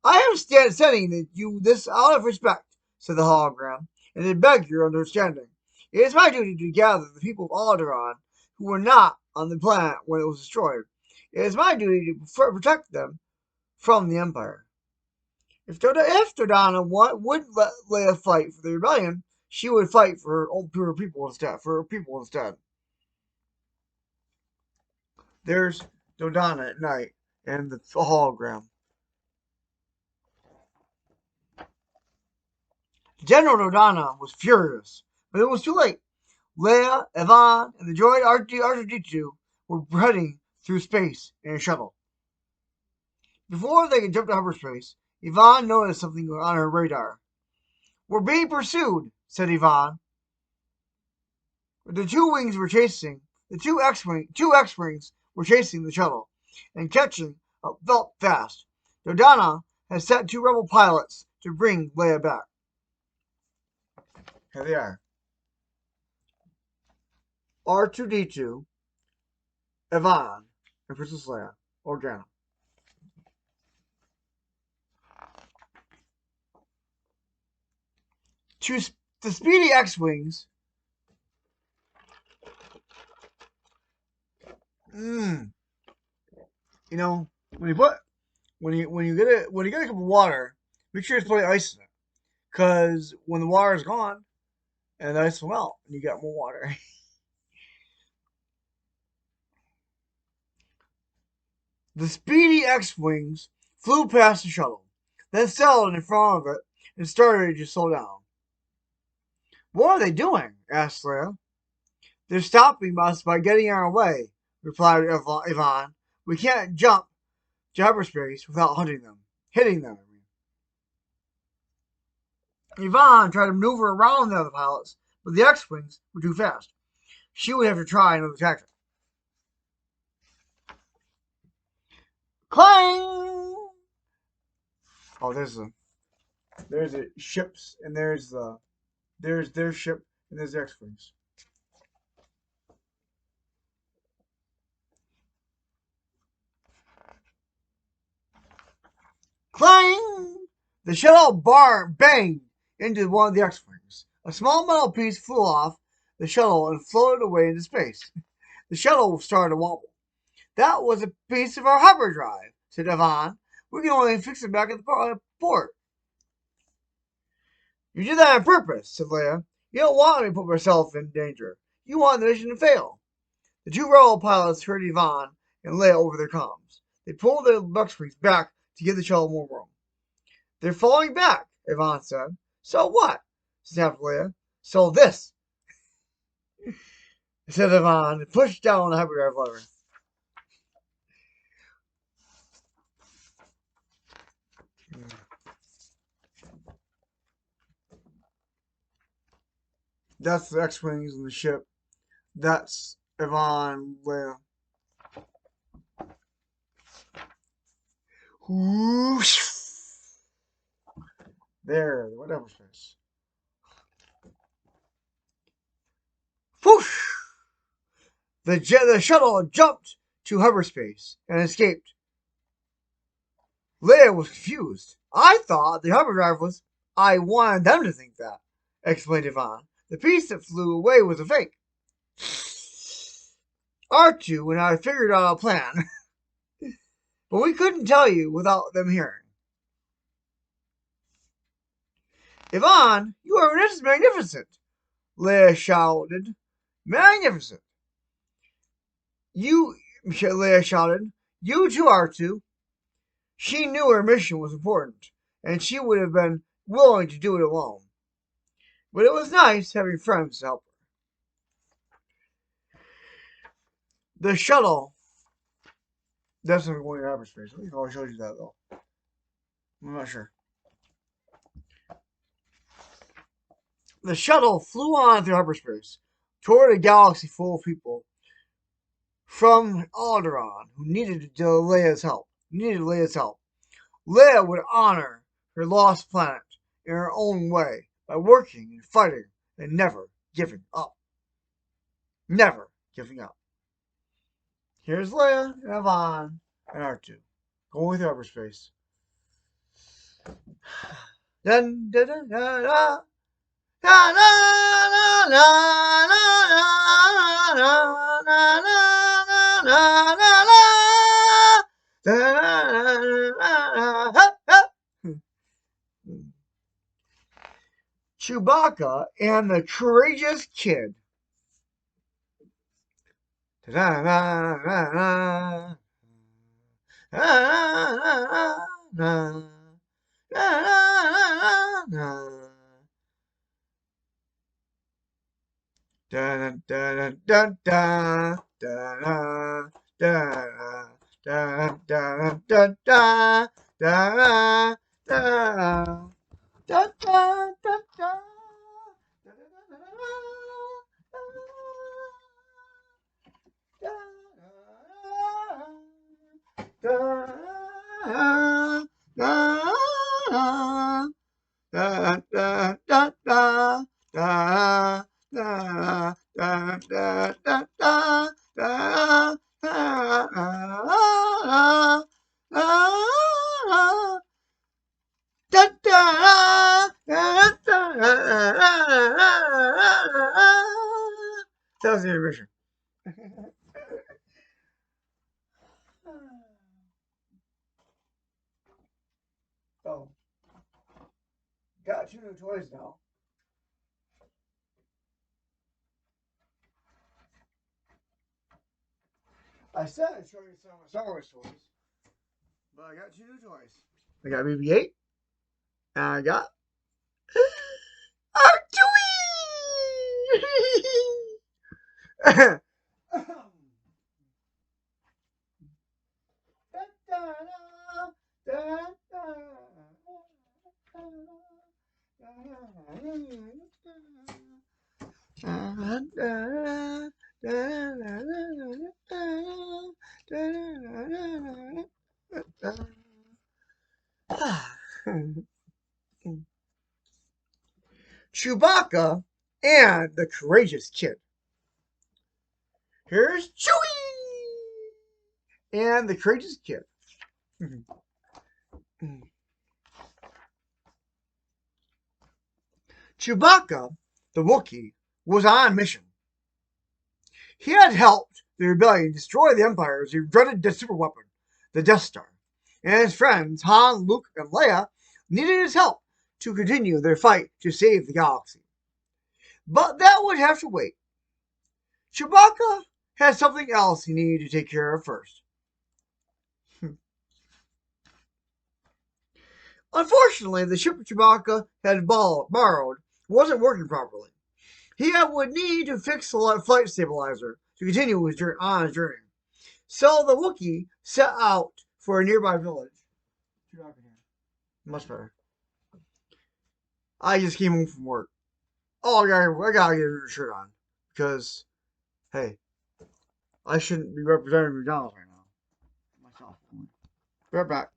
I am sending you this out of respect, said the hologram, and to beg your understanding. It is my duty to gather the people of Alderaan who were not on the planet when it was destroyed. It is my duty to protect them from the Empire. If Dodonna wouldn't let Leia fight for the rebellion, she would fight for her people instead. There's Dodonna at night and the hologram. General Dodonna was furious, but it was too late. Leia, Ivan, and the droid R2-D2 were heading through space in a shuttle. Before they could jump to hyperspace, Ivan noticed something on her radar. We're being pursued, said Ivan. The two X-Wings were chasing the shuttle and catching up felt fast. Dodonna had sent two rebel pilots to bring Leia back. Here they are. R2-D2, Ivan, and Princess Leia, Organa. The speedy X-wings. You know, when you get a cup of water, make sure you put ice in it, because when the water is gone and the ice will melt, and you get more water. The speedy X-wings flew past the shuttle, then settled in front of it and started to slow down. "What are they doing?" asked Leia. "They're stopping us by getting in our way," replied Yvonne. "We can't jump to hyperspace without hitting them. Yvonne tried to maneuver around the other pilots, but the X-wings were too fast. She would have to try another tactic. Clang! Oh, there's the ships, and there's their ship, and there's the X-wings. Clang! The shuttle banged into one of the X-wings. A small metal piece flew off the shuttle and floated away into space. The shuttle started to wobble. "That was a piece of our hyperdrive," said Yvonne. "We can only fix it back at the port." "You did that on purpose," said Leia. "You don't want me to put myself in danger. You want the mission to fail." The two rebel pilots heard Yvonne and Leia over their comms. They pulled their X-wings back to give the shuttle more room. "They're falling back," Yvonne said. "So what?" snapped Leia. "So this," said Yvonne, and pushed down the hyperdrive lever. That's the X-wings and the ship. That's Yvonne, Leia. Whoosh! There, whatever space. Whoosh! The shuttle jumped to hyperspace and escaped. Leia was confused. "I thought the hyperdrive was..." "I wanted them to think that," explained Yvonne. "The piece that flew away was a fake. R2 and I figured out a plan, but we couldn't tell you without them hearing." "Yvonne, you are magnificent!" Leia shouted. "Magnificent!" Leia shouted. "You too, R2. She knew her mission was important, and she would have been willing to do it alone. But it was nice having friends to help her. The shuttle. That's not going to hyperspace. I think I showed you that, though. I'm not sure. The shuttle flew on through hyperspace toward a galaxy full of people from Alderaan who needed Leia's help. Leia would honor her lost planet in her own way by working and fighting and never giving up. Never giving up. Here's Leia and Yvonne and R2 going through hyperspace. Dun, dun, dun, dun, dun. La, la, la, la, la, la, la, la, la, la, la. Chewbacca and the Courageous Kid. That was the animation. Oh, got 2 new toys now. I said I'd show you some of Star Wars toys, but I got 2 new toys. I got BB-8, and I got Chewie. Chewbacca and the Courageous Kid. Here's Chewie and the Courageous Kid. Chewbacca, the Wookiee, was on a mission. He had helped the rebellion destroy the Empire's dreaded superweapon, the Death Star, and his friends Han, Luke, and Leia needed his help to continue their fight to save the galaxy. But that would have to wait. Chewbacca had something else he needed to take care of first. Unfortunately, the ship Chewbacca had borrowed wasn't working properly. He would need to fix the flight stabilizer to continue on his journey. So the Wookiee set out for a nearby village. Much better. I just came home from work. Oh, I gotta get a shirt on. Because, hey, I shouldn't be representing McDonald's right now. Myself. Be right back.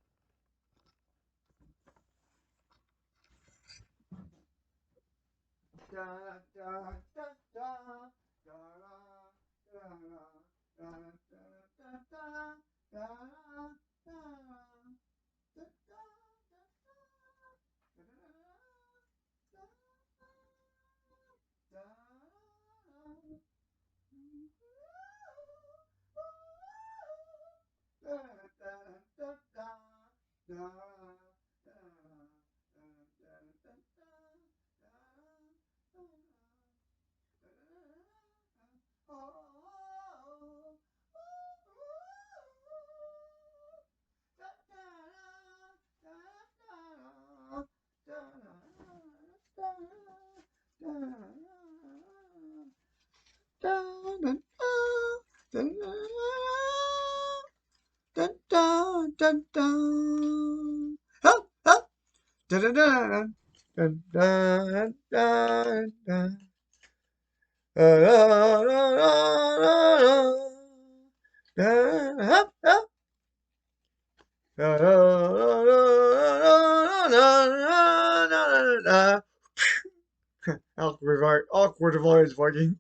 Awkward voice working.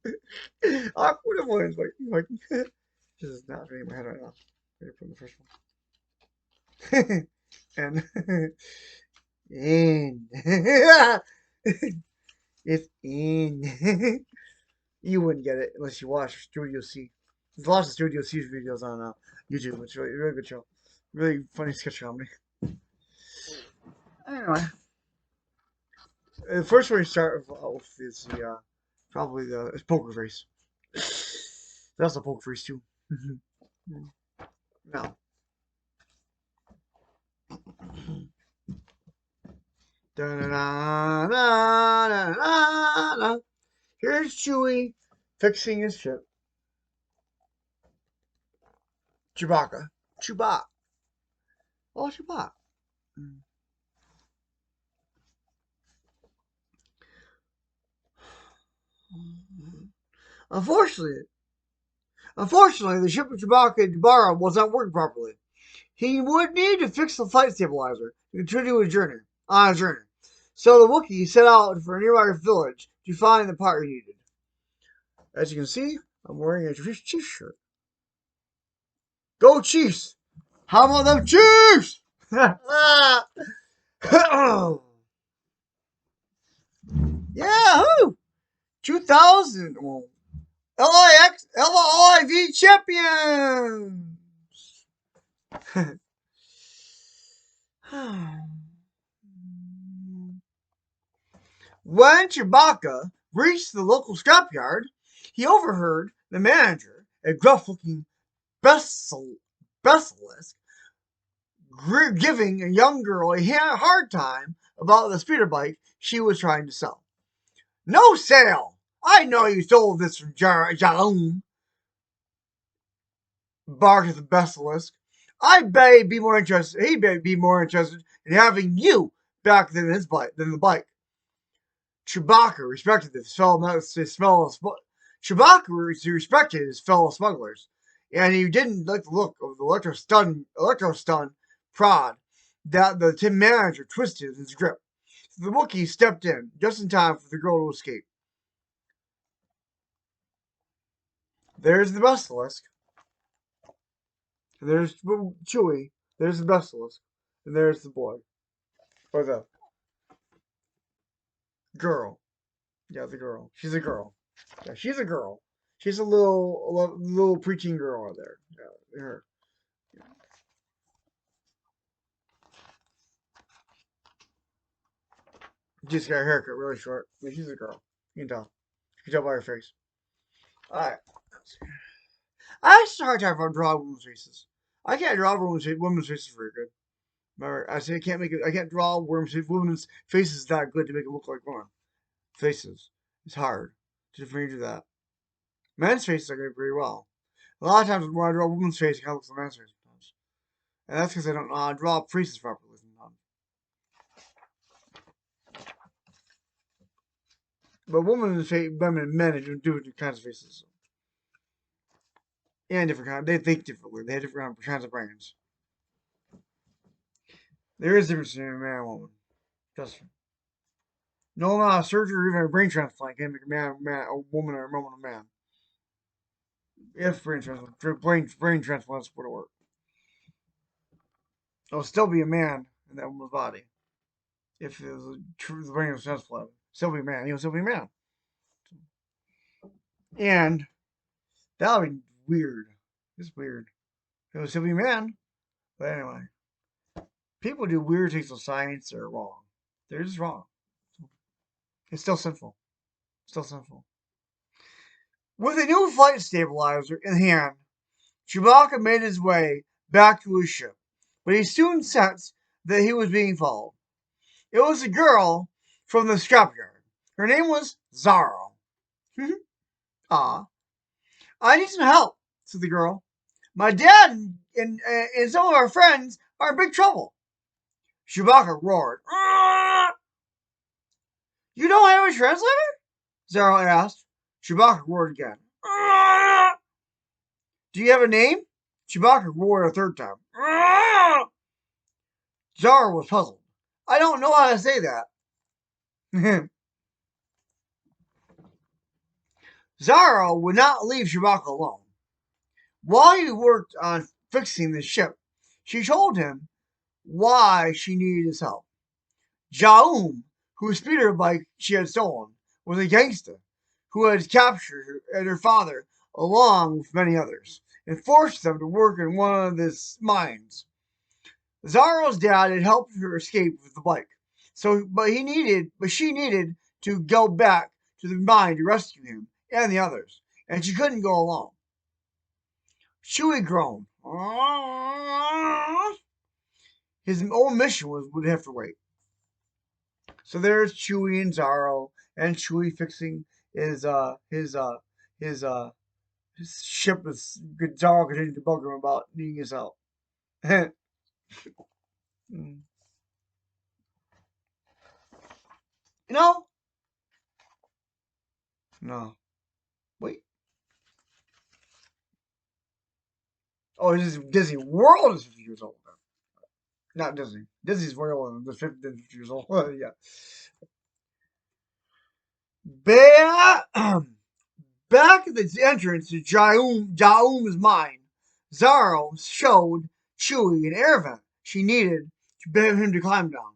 Awkward voice working. This is not fitting my head right now. Ready for the first one. And in. It's in. You wouldn't get it unless you watch Studio C. There's lots of Studio C videos on YouTube. It's really, really good show. Really funny sketch comedy. Anyway, the first one you start with is the probably the Poker Face. That's a Poker Face too. Now, here's Chewie fixing his ship. Chewbacca. Oh, Chewbacca. Unfortunately, the ship of Chewbacca had borrowed was not working properly. He would need to fix the flight stabilizer to continue his journey. So the Wookiee set out for a nearby village to find the part he needed. As you can see, I'm wearing a Chiefs shirt. Go Chiefs! How about them Chiefs? Yahoo! 2000 LIV champions! When Chewbacca reached the local scrapyard, he overheard the manager, a gruff-looking basilisk, giving a young girl a hard time about the speeder bike she was trying to sell. No sale! I know you stole this from Jaloom, barked the basilisk. I bet he'd be more interested in having you back than the bike. Chewbacca respected his fellow smugglers, and he didn't like the look of the electro-stun prod that the tin manager twisted his grip. So the Wookiee stepped in just in time for the girl to escape. There's the basilisk. And there's Chewie. There's the basilisk. And there's the boy. Or the girl. Yeah, the girl. She's a girl. Yeah, she's a girl. She's a little preteen girl out there. Yeah, her. Just got her haircut really short. I mean, she's a girl. You can tell. You can tell by her face. Alright. I have a hard time drawing women's faces. I can't draw women's faces very good. Remember, I say I can't draw women's faces that good to make them look like women. Faces. It's hard for me to do that. Men's faces I get pretty well. A lot of times when I draw a woman's face, it kind of looks like a man's face sometimes. And that's because I don't know how to draw faces properly sometimes. But women and men do different kinds of faces. And different kinds. They think differently. They have different kinds of brains. There is a difference between a man and a woman. Just no amount of surgery or even a brain transplant can make a woman, or a woman a man. If brain transplants would work. It'll still be a man in that woman's body. If the brain was transplanted. Still be a man. He'll still be a man. And that would be weird. It's weird. He'll still be a man. But anyway. People do weird things with science that are wrong. They're just wrong. It's still sinful. Still sinful. With a new flight stabilizer in hand, Chewbacca made his way back to his ship, but he soon sensed that he was being followed. It was a girl from the scrapyard. Her name was Zara. Ah, I need some help, said the girl. My dad and some of our friends are in big trouble. Chewbacca roared. You don't have a translator? Zara asked. Chewbacca roared again. Do you have a name? Chewbacca roared a third time. Zara was puzzled. I don't know how to say that. Zara would not leave Chewbacca alone. While he worked on fixing the ship, she told him why she needed his help. Jaum, whose speeder bike she had stolen, was a gangster who had captured her and her father along with many others and forced them to work in one of his mines. Zara's dad had helped her escape with the bike, but she needed to go back to the mine to rescue him and the others, and she couldn't go alone. Chewie groaned. His own mission would have to wait. So there's Chewie and Zaro, and Chewie fixing his ship with Zaro continuing to bug him about needing his help. No. No. Wait. Oh, this is Disney World is 50 years old. Not Disney. Disney's World is 50 years old. Yeah. Back at the entrance to Jaum's mine, Zaro showed Chewie an air vent she needed to him to climb down.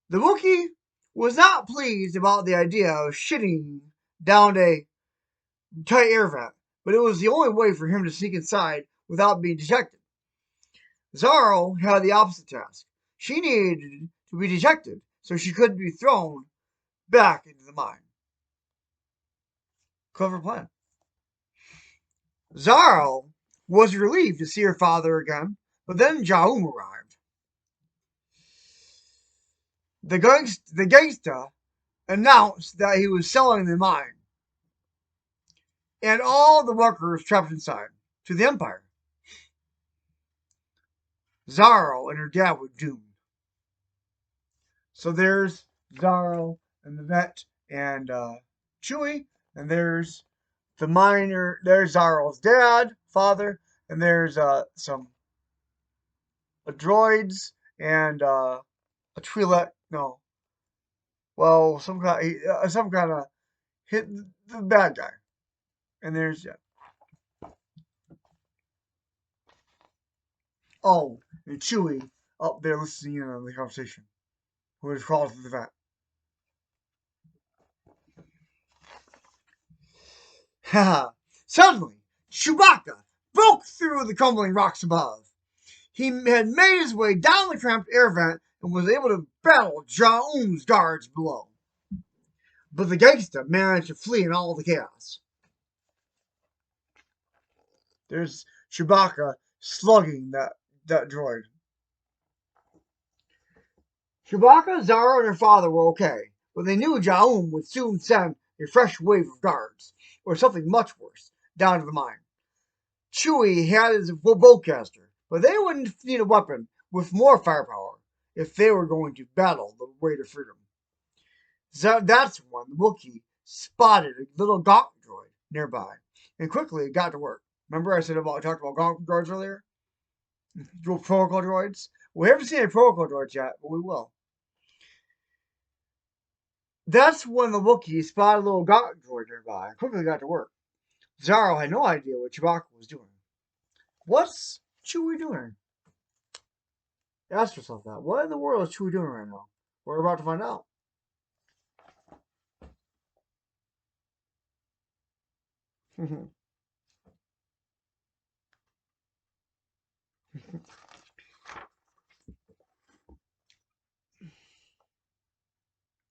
The Wookiee was not pleased about the idea of shitting down a tight air vent, but it was the only way for him to sneak inside without being detected. Zarl had the opposite task. She needed to be detected so she couldn't be thrown back into the mine. Clever plan. Zarl was relieved to see her father again, but then Jaum arrived. The gangsta announced that he was selling the mine and all the workers trapped inside to the Empire. Zarl and her dad were doomed. So there's Zarl and the vet and Chewie, and there's the miner. There's Zarl's dad, father, and there's some droids and a Twi'lek. No, well, some kind of hit the bad guy. And there's oh, and Chewie up there listening in on the conversation, who has crawled through the vent. Suddenly, Chewbacca broke through the crumbling rocks above. He had made his way down the cramped air vent and was able to battle Jaum's guards below. But the gangsta managed to flee in all the chaos. There's Chewbacca slugging that droid. Chewbacca, Zara, and her father were okay, but they knew Jaum would soon send a fresh wave of guards, or something much worse, down to the mine. Chewie had his bowcaster, but they wouldn't need a weapon with more firepower if they were going to battle the way to freedom. That's when the Wookiee spotted a little gaunt droid nearby, and quickly got to work. Remember I talked about gaunt droids earlier? Protocol droids? We haven't seen any protocol droids yet, but we will. That's when the Wookiee spotted a little gaunt droid nearby and quickly got to work. Zaro had no idea what Chewbacca was doing. What's Chewie doing? Ask yourself that. What in the world is Chewie doing right now? We're about to find out.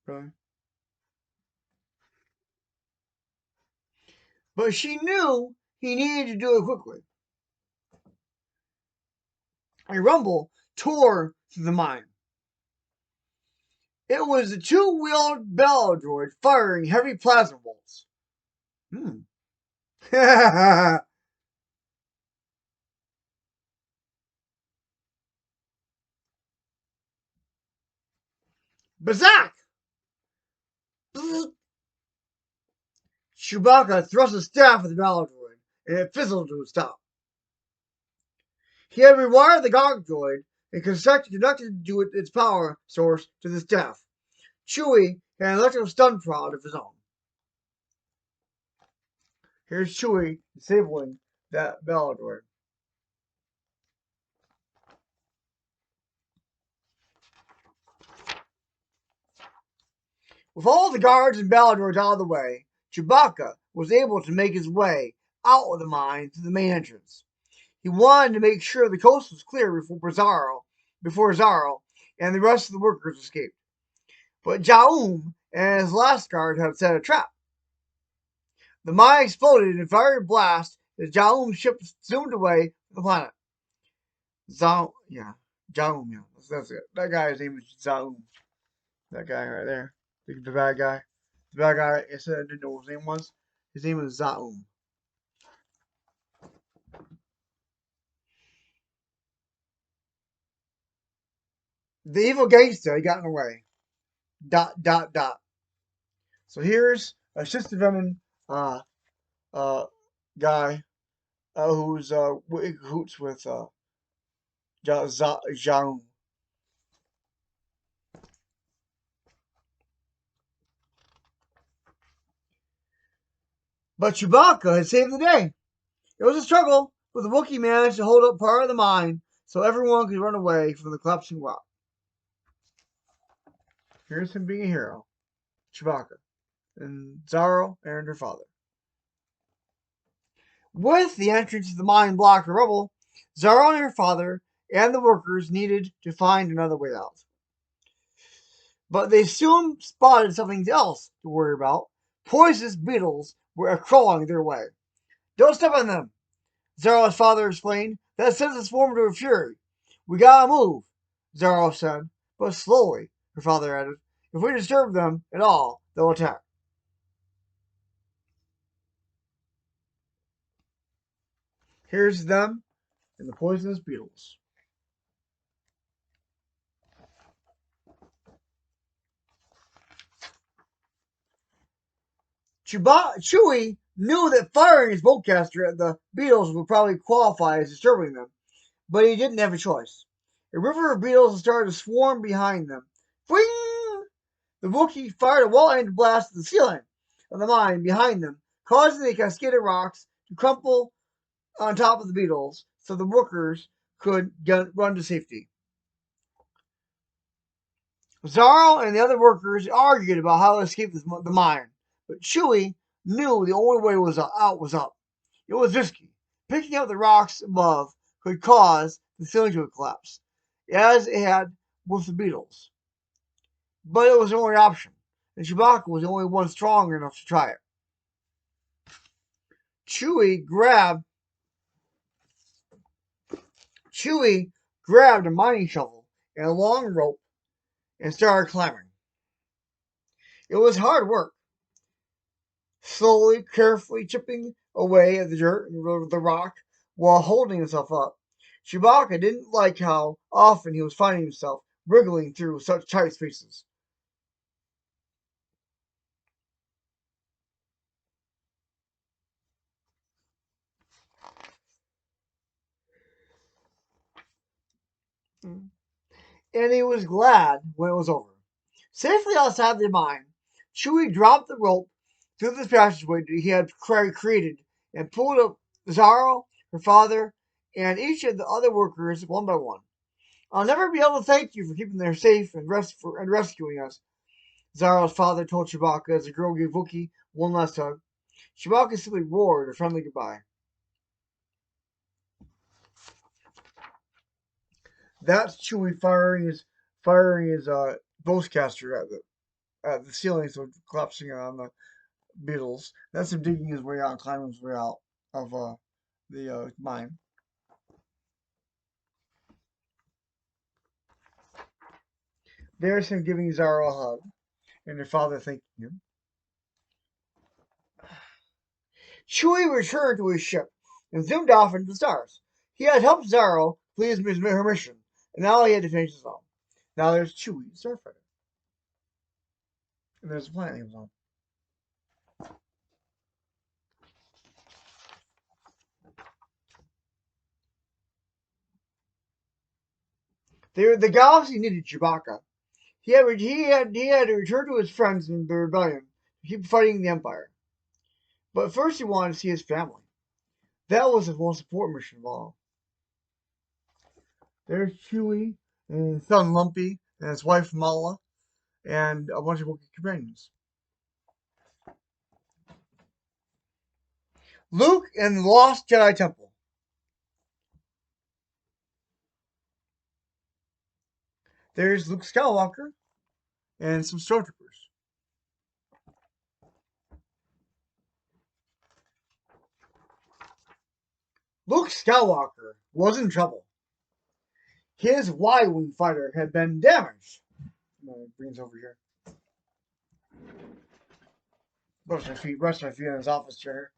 Okay. But she knew he needed to do it quickly. A rumble tore through the mine. It was the two-wheeled battle droid firing heavy plasma bolts. Bazak! Chewbacca thrust a staff at the battle droid, and it fizzled to a stop. He had rewired the Gog droid and connected its power source to the staff. Chewie had an electrical stun prod of his own. Here's Chewie disabling that battle droid. With all the guards and battle droids out of the way, Chewbacca was able to make his way out of the mine to the main entrance. He wanted to make sure the coast was clear before Zaro and the rest of the workers escaped. But Jaum and his last guard had set a trap. The mine exploded in a fiery blast as Jaum's ship zoomed away from the planet. Jaum, yeah. That's it. That guy's name is Zaum. That guy right there. The bad guy. The bad guy, I said I didn't know what his name was. His name is Zaum. The evil gangster, he got in the way. ... So here's a Sister Venom guy who's in cahoots with Jaum. But Chewbacca had saved the day. It was a struggle, but the Wookiee managed to hold up part of the mine so everyone could run away from the collapsing rock. Here's him being a hero. Chewbacca. And Zaro and her father. With the entrance to the mine blocked with rubble, Zaro and her father and the workers needed to find another way out. But they soon spotted something else to worry about. Poisonous beetles were crawling their way. Don't step on them, Zaro's father explained. That sends us formed to a fury. We gotta move, Zaro said, but slowly, her father added. If we disturb them at all, they'll attack. Here's them and the poisonous beetles. Chewie knew that firing his bowcaster at the beetles would probably qualify as disturbing them, but he didn't have a choice. A river of beetles started to swarm behind them. Fling! The Wookiee fired a well-aimed blast at the ceiling of the mine behind them, causing the cascade of rocks to crumple on top of the beetles so the workers could run to safety. Zaro and the other workers argued about how to escape the mine, but Chewie knew the only way out was up. It was risky. Picking up the rocks above could cause the ceiling to collapse, as it had with the beetles. But it was the only option, and Chewbacca was the only one strong enough to try it. Chewie grabbed a mining shovel and a long rope and started climbing. It was hard work, slowly, carefully chipping away at the dirt and the rock while holding himself up. Chewbacca didn't like how often he was finding himself wriggling through such tight spaces. And he was glad when it was over. Safely outside the mine, Chewie dropped the rope through the passageway he had created and pulled up Zaro, her father, and each of the other workers one by one. I'll never be able to thank you for keeping them safe and rescuing us, Zaro's father told Chewbacca as the girl gave Wookiee one last hug. Chewbacca simply roared a friendly goodbye. That's Chewie firing his bowcaster at the ceiling, so collapsing on the beetles. That's him digging his way out, climbing his way out of the mine. There's him giving Zaro a hug, and her father thanking him. Chewie returned to his ship and zoomed off into the stars. He had helped Zaro complete her mission, and now he had to finish his own. Now there's Chewie, the starfighter, and there's the planet he was on. The galaxy needed Chewbacca. He had to return to his friends in the rebellion to keep fighting the Empire. But first he wanted to see his family. That was the most important mission of all. There's Chewie and his son Lumpy and his wife Mala and a bunch of Wookiee companions. Luke and the Lost Jedi Temple. There's Luke Skywalker and some stormtroopers. Luke Skywalker was in trouble. His Y-wing fighter had been damaged. Brings over here. Rest my feet in his office chair.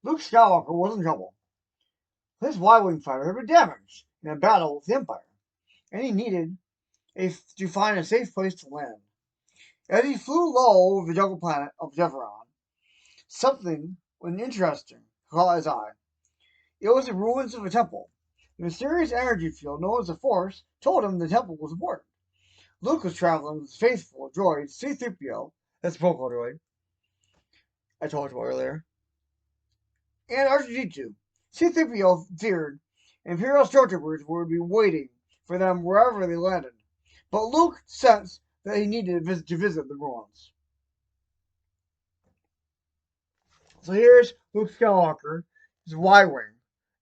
Luke Skywalker was in trouble. His Y-wing fighter had been damaged in a battle with the Empire, and he needed to find a safe place to land. As he flew low over the jungle planet of Zephyron, something interesting caught his eye. It was the ruins of a temple. The mysterious energy field known as the Force told him the temple was important. Luke was traveling with his faithful droid C-3PO, that's the Poco droid I talked about earlier, and R2-D2. C-3PO feared Imperial stormtroopers would be waiting for them wherever they landed. but Luke sensed that he needed to visit the ruins. So here's Luke Skywalker, his Y-wing,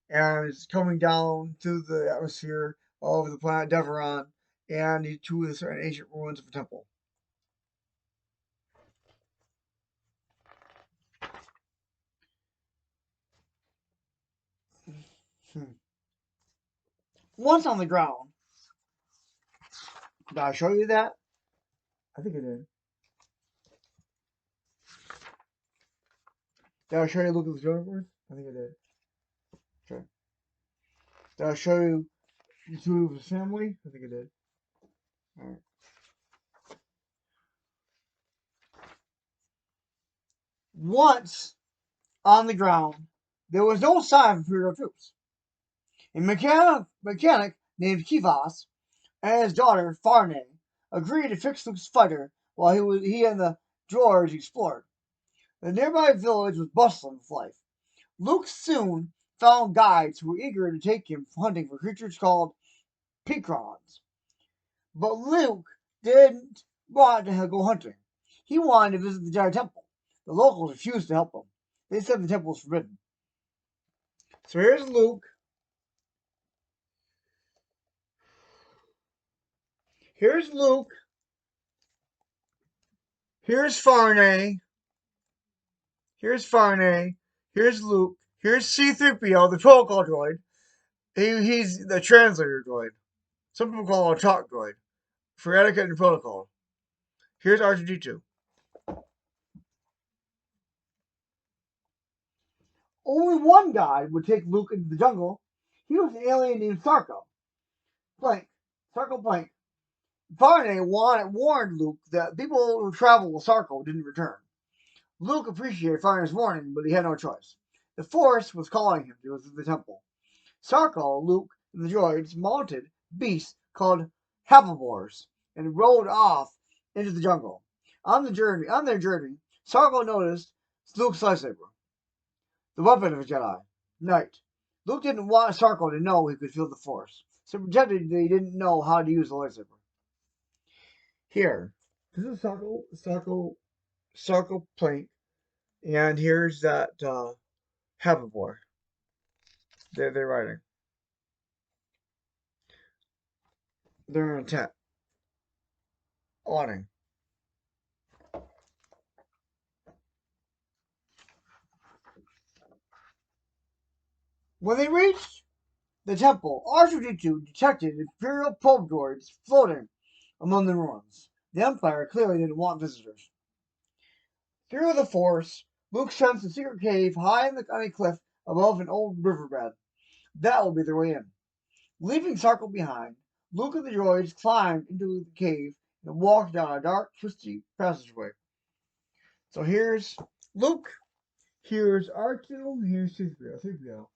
and he's coming down through the atmosphere of the planet Deveron, and to the certain ancient ruins of a temple. Hmm. Once on the ground, did I show you that? I think I did. Did I show you Luke of the universe? I think I did. Okay. Did I show you the two of his family? I think I did. All right. Once on the ground, there was no sign of Imperial troops. A mechanic named Kivas and his daughter Farnay agreed to fix Luke's fighter while he and the droids explored. The nearby village was bustling with life. Luke soon found guides who were eager to take him hunting for creatures called Picrons. But Luke didn't want to go hunting. He wanted to visit the giant temple. The locals refused to help him. They said the temple was forbidden. So here's Luke. Here's Luke. Here's Farnay. Here's Farnay. Here's Luke. Here's C-3PO, the protocol droid. He's the translator droid. Some people call him a talk droid for etiquette and protocol. Here's R2D2. Only one guide would take Luke into the jungle. He was an alien named Sarko. Sarko Blank. Farnay warned Luke that people who traveled with Sarko didn't return. Luke appreciated Farnay's warning, but he had no choice. The Force was calling him to the temple. Sarko, Luke, and the droids mounted beasts called herbivores and rode off into the jungle. On their journey, Sarko noticed Luke's lightsaber, the weapon of a Jedi Knight. Luke didn't want Sarko to know he could feel the Force, so pretended that he didn't know how to use the lightsaber. Here, this is Sarko Plank, and here's that herbivore they're riding. They're in a tent, awning. When they reached the temple, R2D2 detected Imperial probe droids floating among the ruins. The Empire clearly didn't want visitors. Through the Force, Luke sensed a secret cave high on a cliff above an old riverbed. That would be their way in. Leaving Sarko behind, Luke and the droids climbed into the cave and walked down a dark, twisty passageway. So here's Luke, here's R2, here's C-3PO.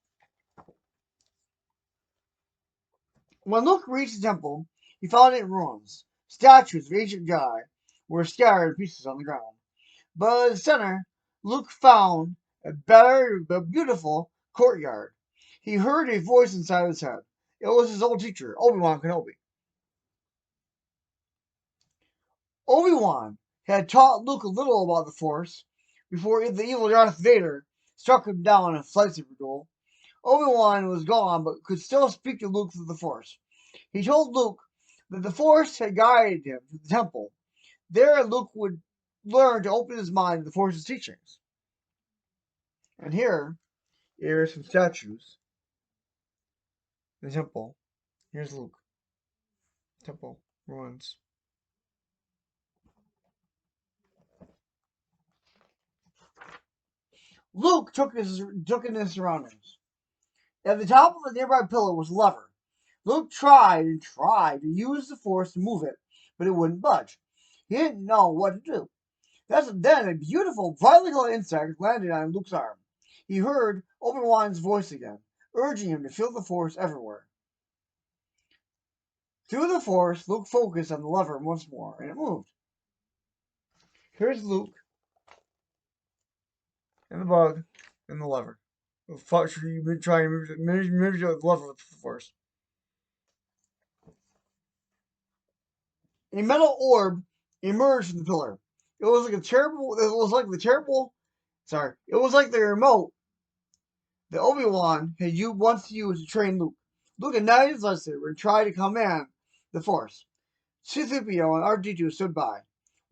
When Luke reached the temple, he found it in ruins. Statues of ancient Jedi were scattered in pieces on the ground. But in the center, Luke found a beautiful courtyard. He heard a voice inside his head. It was his old teacher, Obi-Wan Kenobi. Obi-Wan had taught Luke a little about the Force before the evil Darth Vader struck him down in a lightsaber duel. Obi-Wan was gone, but could still speak to Luke through the Force. He told Luke that the Force had guided him to the temple. There, Luke would learn to open his mind to the Force's teachings. And here are some statues in the temple. Here's Luke. Temple ruins. Luke took in his surroundings. At the top of a nearby pillar was a lever. Luke tried and tried to use the Force to move it, but it wouldn't budge. He didn't know what to do. Then a beautiful, brightly colored insect landed on Luke's arm. He heard Obi-Wan's voice again, urging him to feel the Force everywhere. Through the Force, Luke focused on the lever once more, and it moved. Here's Luke, and the bug, and the lever. You've been trying to manipulate the lever with the Force. A metal orb emerged from the pillar. It was like a terrible. It was like the terrible. Sorry. It was like the remote that Obi-Wan had once used to train Luke. Luke ignited his lightsaber and tried to command the Force. C-3PO and R2-D2 stood by,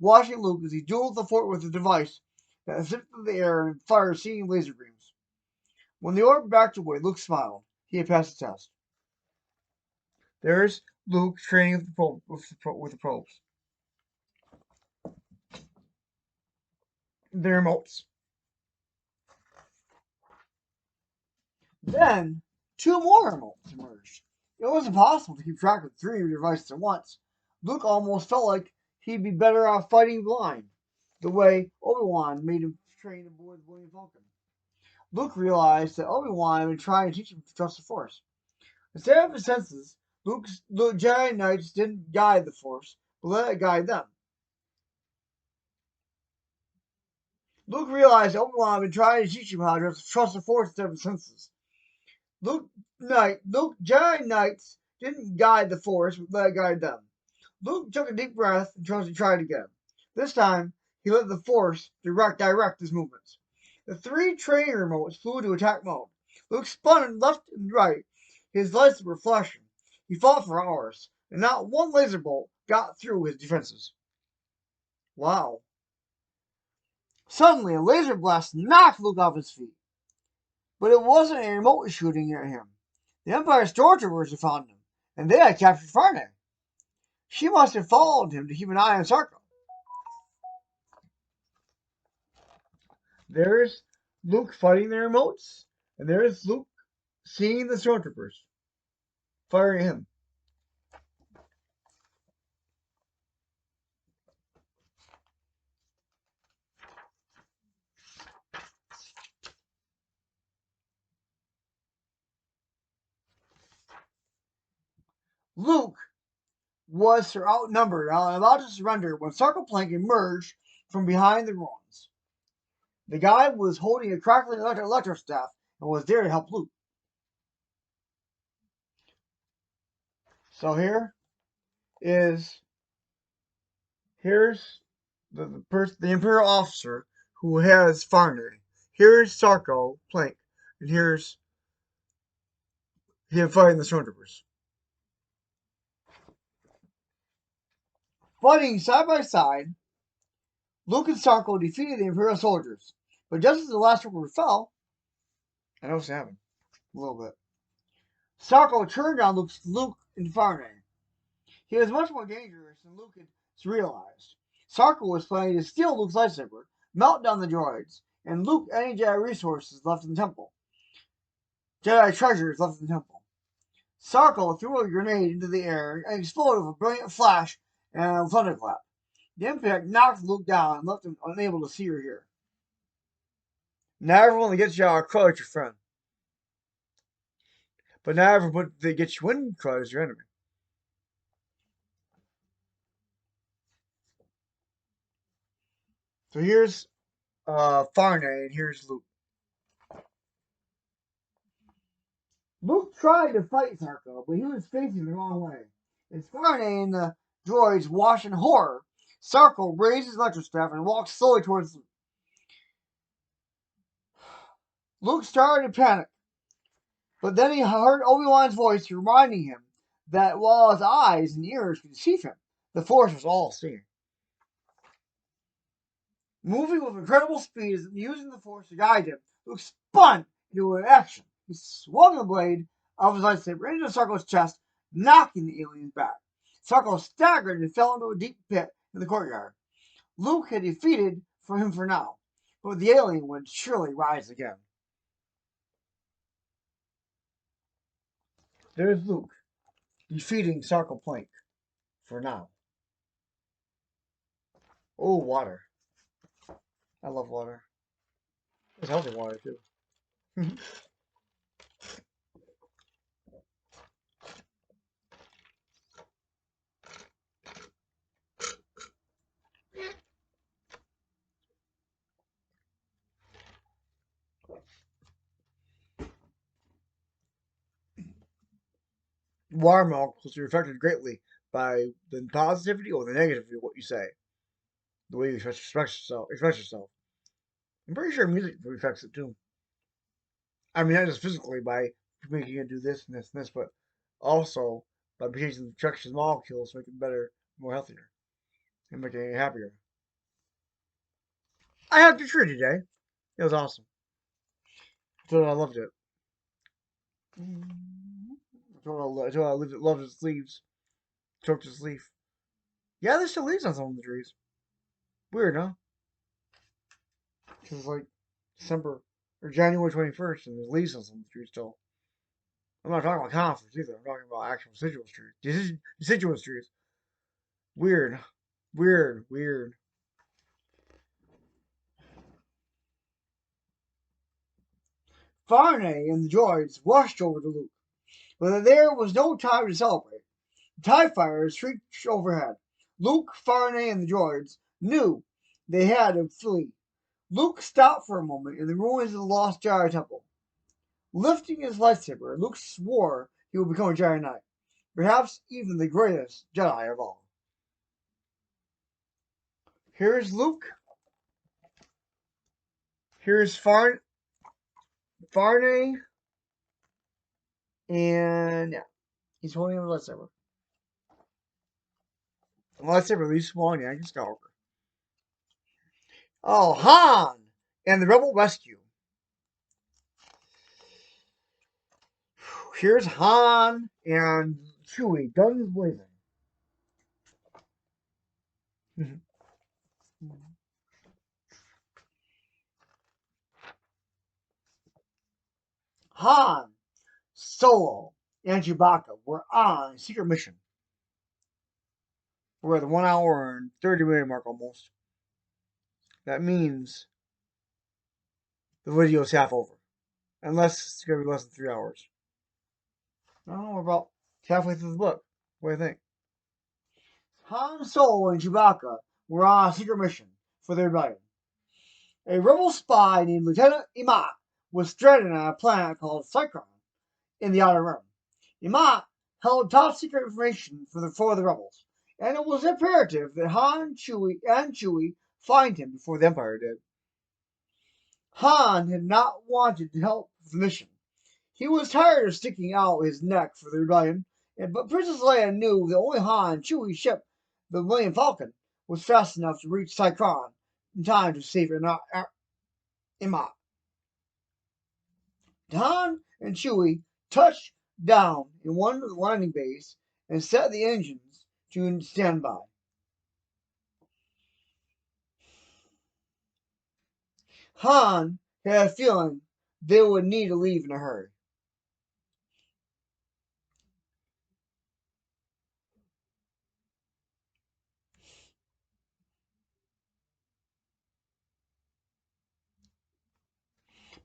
watching Luke as he dueled the Force with a device that zipped through the air and fired seeing laser beams. When the orb backed away, Luke smiled. He had passed the test. There's Luke training with the probes. The remotes. Then, two more remotes emerged. It was impossible to keep track of three devices at once. Luke almost felt like he'd be better off fighting blind, the way Obi-Wan made him train aboard the Millennium Falcon. Luke realized that Obi-Wan had been trying to teach him to trust the Force. Instead of his senses, Luke's Jedi Knights didn't guide the Force, but let it guide them. Luke realized Obi-Wan had been trying to teach him how to trust the Force instead of his senses. Luke Jedi Knights didn't guide the Force, but let it guide them. Luke took a deep breath and tried again. This time, he let the Force direct his movements. The three training remotes flew into attack mode. Luke spun left and right, his lightsaber flashing. He fought for hours, and not one laser bolt got through his defenses. Wow. Suddenly, a laser blast knocked Luke off his feet. But it wasn't a remote shooting at him. The Empire stormtroopers had found him, and they had captured Farnay. She must have followed him to keep an eye on Sarko. There's Luke fighting the remotes, and there's Luke seeing the stormtroopers firing him. Luke was outnumbered and about to surrender when Sarko Plank emerged from behind the ruins. The guy was holding a crackling electro staff and was there to help Luke. So here's the Imperial officer who has Farnay. Here's Sarko Plank, and here's him fighting the stormtroopers. Fighting side by side, Luke and Sarko defeated the Imperial soldiers. But just as the last trooper fell, I know what's happening a little bit. Sarko turned on Luke and Farnay. He was much more dangerous than Luke had realized. Sarko was planning to steal Luke's lightsaber, melt down the droids, and loot any Jedi resources left in the temple. Jedi treasures left in the temple. Sarko threw a grenade into the air and exploded with a brilliant flash and a thunderclap. The impact knocked Luke down and left him unable to see or hear. Not everyone that gets you out of crowd is your friend. But not everyone that gets you in crowd is your enemy. So here's Farnay and here's Luke. Luke tried to fight Sarko, but he was facing the wrong way. As Farnay and the droids watched in horror, Sarko raised his electrostaff and walked slowly towards Luke. Luke started to panic, but then he heard Obi-Wan's voice reminding him that while his eyes and ears could deceive him, the Force was all seeing. Moving with incredible speed and using the Force to guide him, Luke spun into an action. He swung the blade of his lightsaber into Sarko's chest, knocking the aliens back. Sarko staggered and fell into a deep pit in the courtyard. Luke had defeated him for now, but the alien would surely rise again. There's Luke, defeating Sarko Plank for now. Oh, water. I love water. It's healthy water, too. Water molecules are affected greatly by the positivity or the negativity of what you say, the way you express yourself. I'm pretty sure music affects it too. I mean, not just physically by making it do this and this and this, but also by changing the structures of molecules to make it better, more healthier, and making it happier. I had the tree today. It was awesome. So I loved it. So I loved its leaves. Choked its leaf. Yeah, there's still leaves on some of the trees. Weird, huh? Because it's like December or January 21st, and there's leaves on some of the trees still. I'm not talking about conifers either. I'm talking about actual deciduous trees. Deciduous trees. Weird. Weird. Weird. Farnay and the droids rushed over to Luke, but there was no time to celebrate. The TIE fighters shrieked overhead. Luke, Farnay, and the droids knew they had to flee. Luke stopped for a moment in the ruins of the lost Jedi Temple. Lifting his lightsaber, Luke swore he would become a Jedi Knight, perhaps even the greatest Jedi of all. Here's Luke. Here's Farnay, and yeah, he's holding a lightsaber. The lightsaber really small, and Anakin Skywalker. Oh, Han and the Rebel Rescue. Here's Han and Chewie, guns blazing. Han, Solo, and Chewbacca were on a secret mission. We're at the 1 hour and 30-minute mark almost. That means the video's half over. Unless it's going to be less than 3 hours. I don't know, we're about halfway through the book. What do you think? Han Solo and Chewbacca were on a secret mission for the rebellion. A rebel spy named Lieutenant Imat was stranded on a planet called Cycron in the Outer Rim. Imat held top secret information for the rebels, and it was imperative that Han, Chewie find him before the Empire did. Han had not wanted to help with the mission. He was tired of sticking out his neck for the rebellion, but Princess Leia knew that only Han and Chewie's ship, the Millennium Falcon, was fast enough to reach Cycron in time to save Imat. Han and Chewie touched down in one of the landing bays and set the engines to standby. Han had a feeling they would need to leave in a hurry.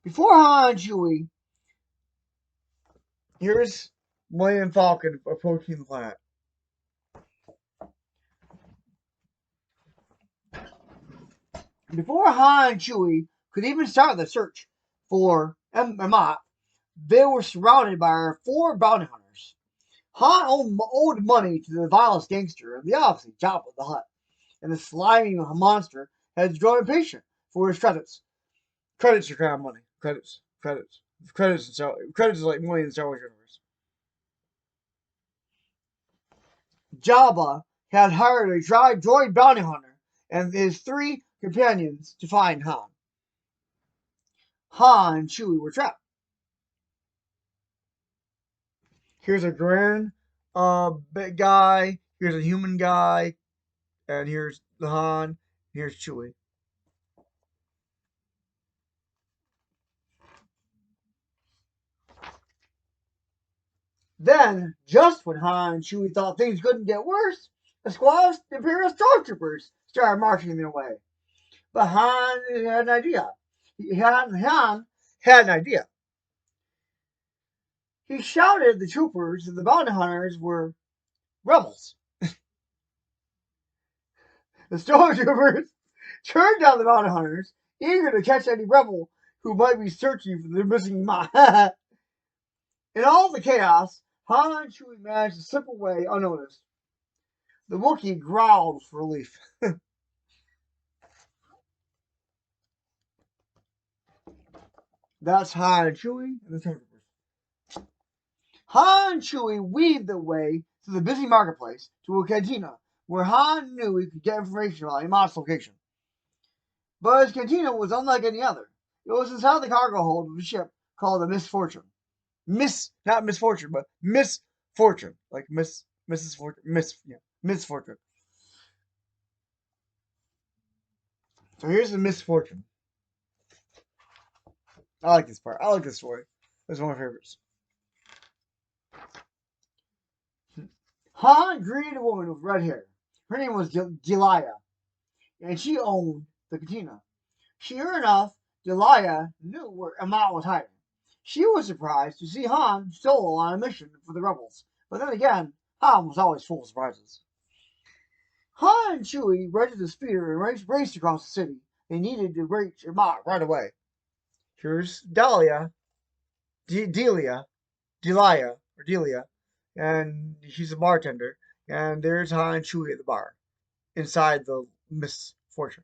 Before Han and Chewie, here's Millennium Falcon approaching the planet. Before Han and Chewie could even start the search for Amat, they were surrounded by 4 bounty hunters. Han owed money to the vilest gangster, and the obviously Jabba the Hutt, and the slimy monster had grown impatient for his credits. Credits are kind of money. Credits. Credits is like money in the Star Wars universe. Jabba had hired a droid bounty hunter and his 3 companions to find Han. Han and Chewie were trapped. Here's a grand big guy, here's a human guy, and here's the Han, and here's Chewie. Then, just when Han and Chewie thought things couldn't get worse, a squad of Imperial stormtroopers started marching their way. But Han had an idea. Han had an idea. He shouted at the troopers that the bounty hunters were rebels. The stormtroopers turned down the bounty hunters, eager to catch any rebel who might be searching for their missing mind. In all the chaos, Han and Chewie managed to slip away unnoticed. The Wookiee growled for relief. That's Han and Chewie and the Stormtroopers. Han and Chewie weaved their way through the busy marketplace to a cantina where Han knew he could get information about Imat's location. But his cantina was unlike any other. It was inside the cargo hold of a ship called the Misfortune. Not misfortune, but misfortune. Like Mrs. Fortune. Misfortune. So here's the misfortune. I like this part. I like this story. It's one of my favorites. Han greeted a woman with red hair. Her name was Delia, and she owned the cantina. Sure enough, Delia knew where Amat was hiding. She was surprised to see Han solo on a mission for the rebels. But then again, Han was always full of surprises. Han and Chewie rented a speeder and raced across the city. They needed to reach Amat right away. Here's Delia, and she's a bartender. And there's Han and Chewie at the bar, inside the Misfortune.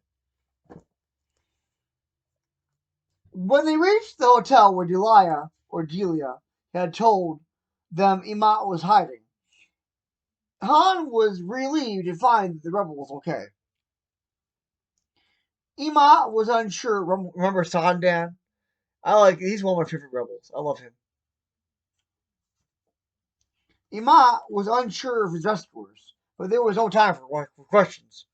When they reached the hotel where Delia had told them Imat was hiding, Han was relieved to find that the rebel was okay. Imat was unsure. Remember Sandan? He's one of my favorite rebels. I love him. Imat was unsure of his rescuers, but there was no time for questions.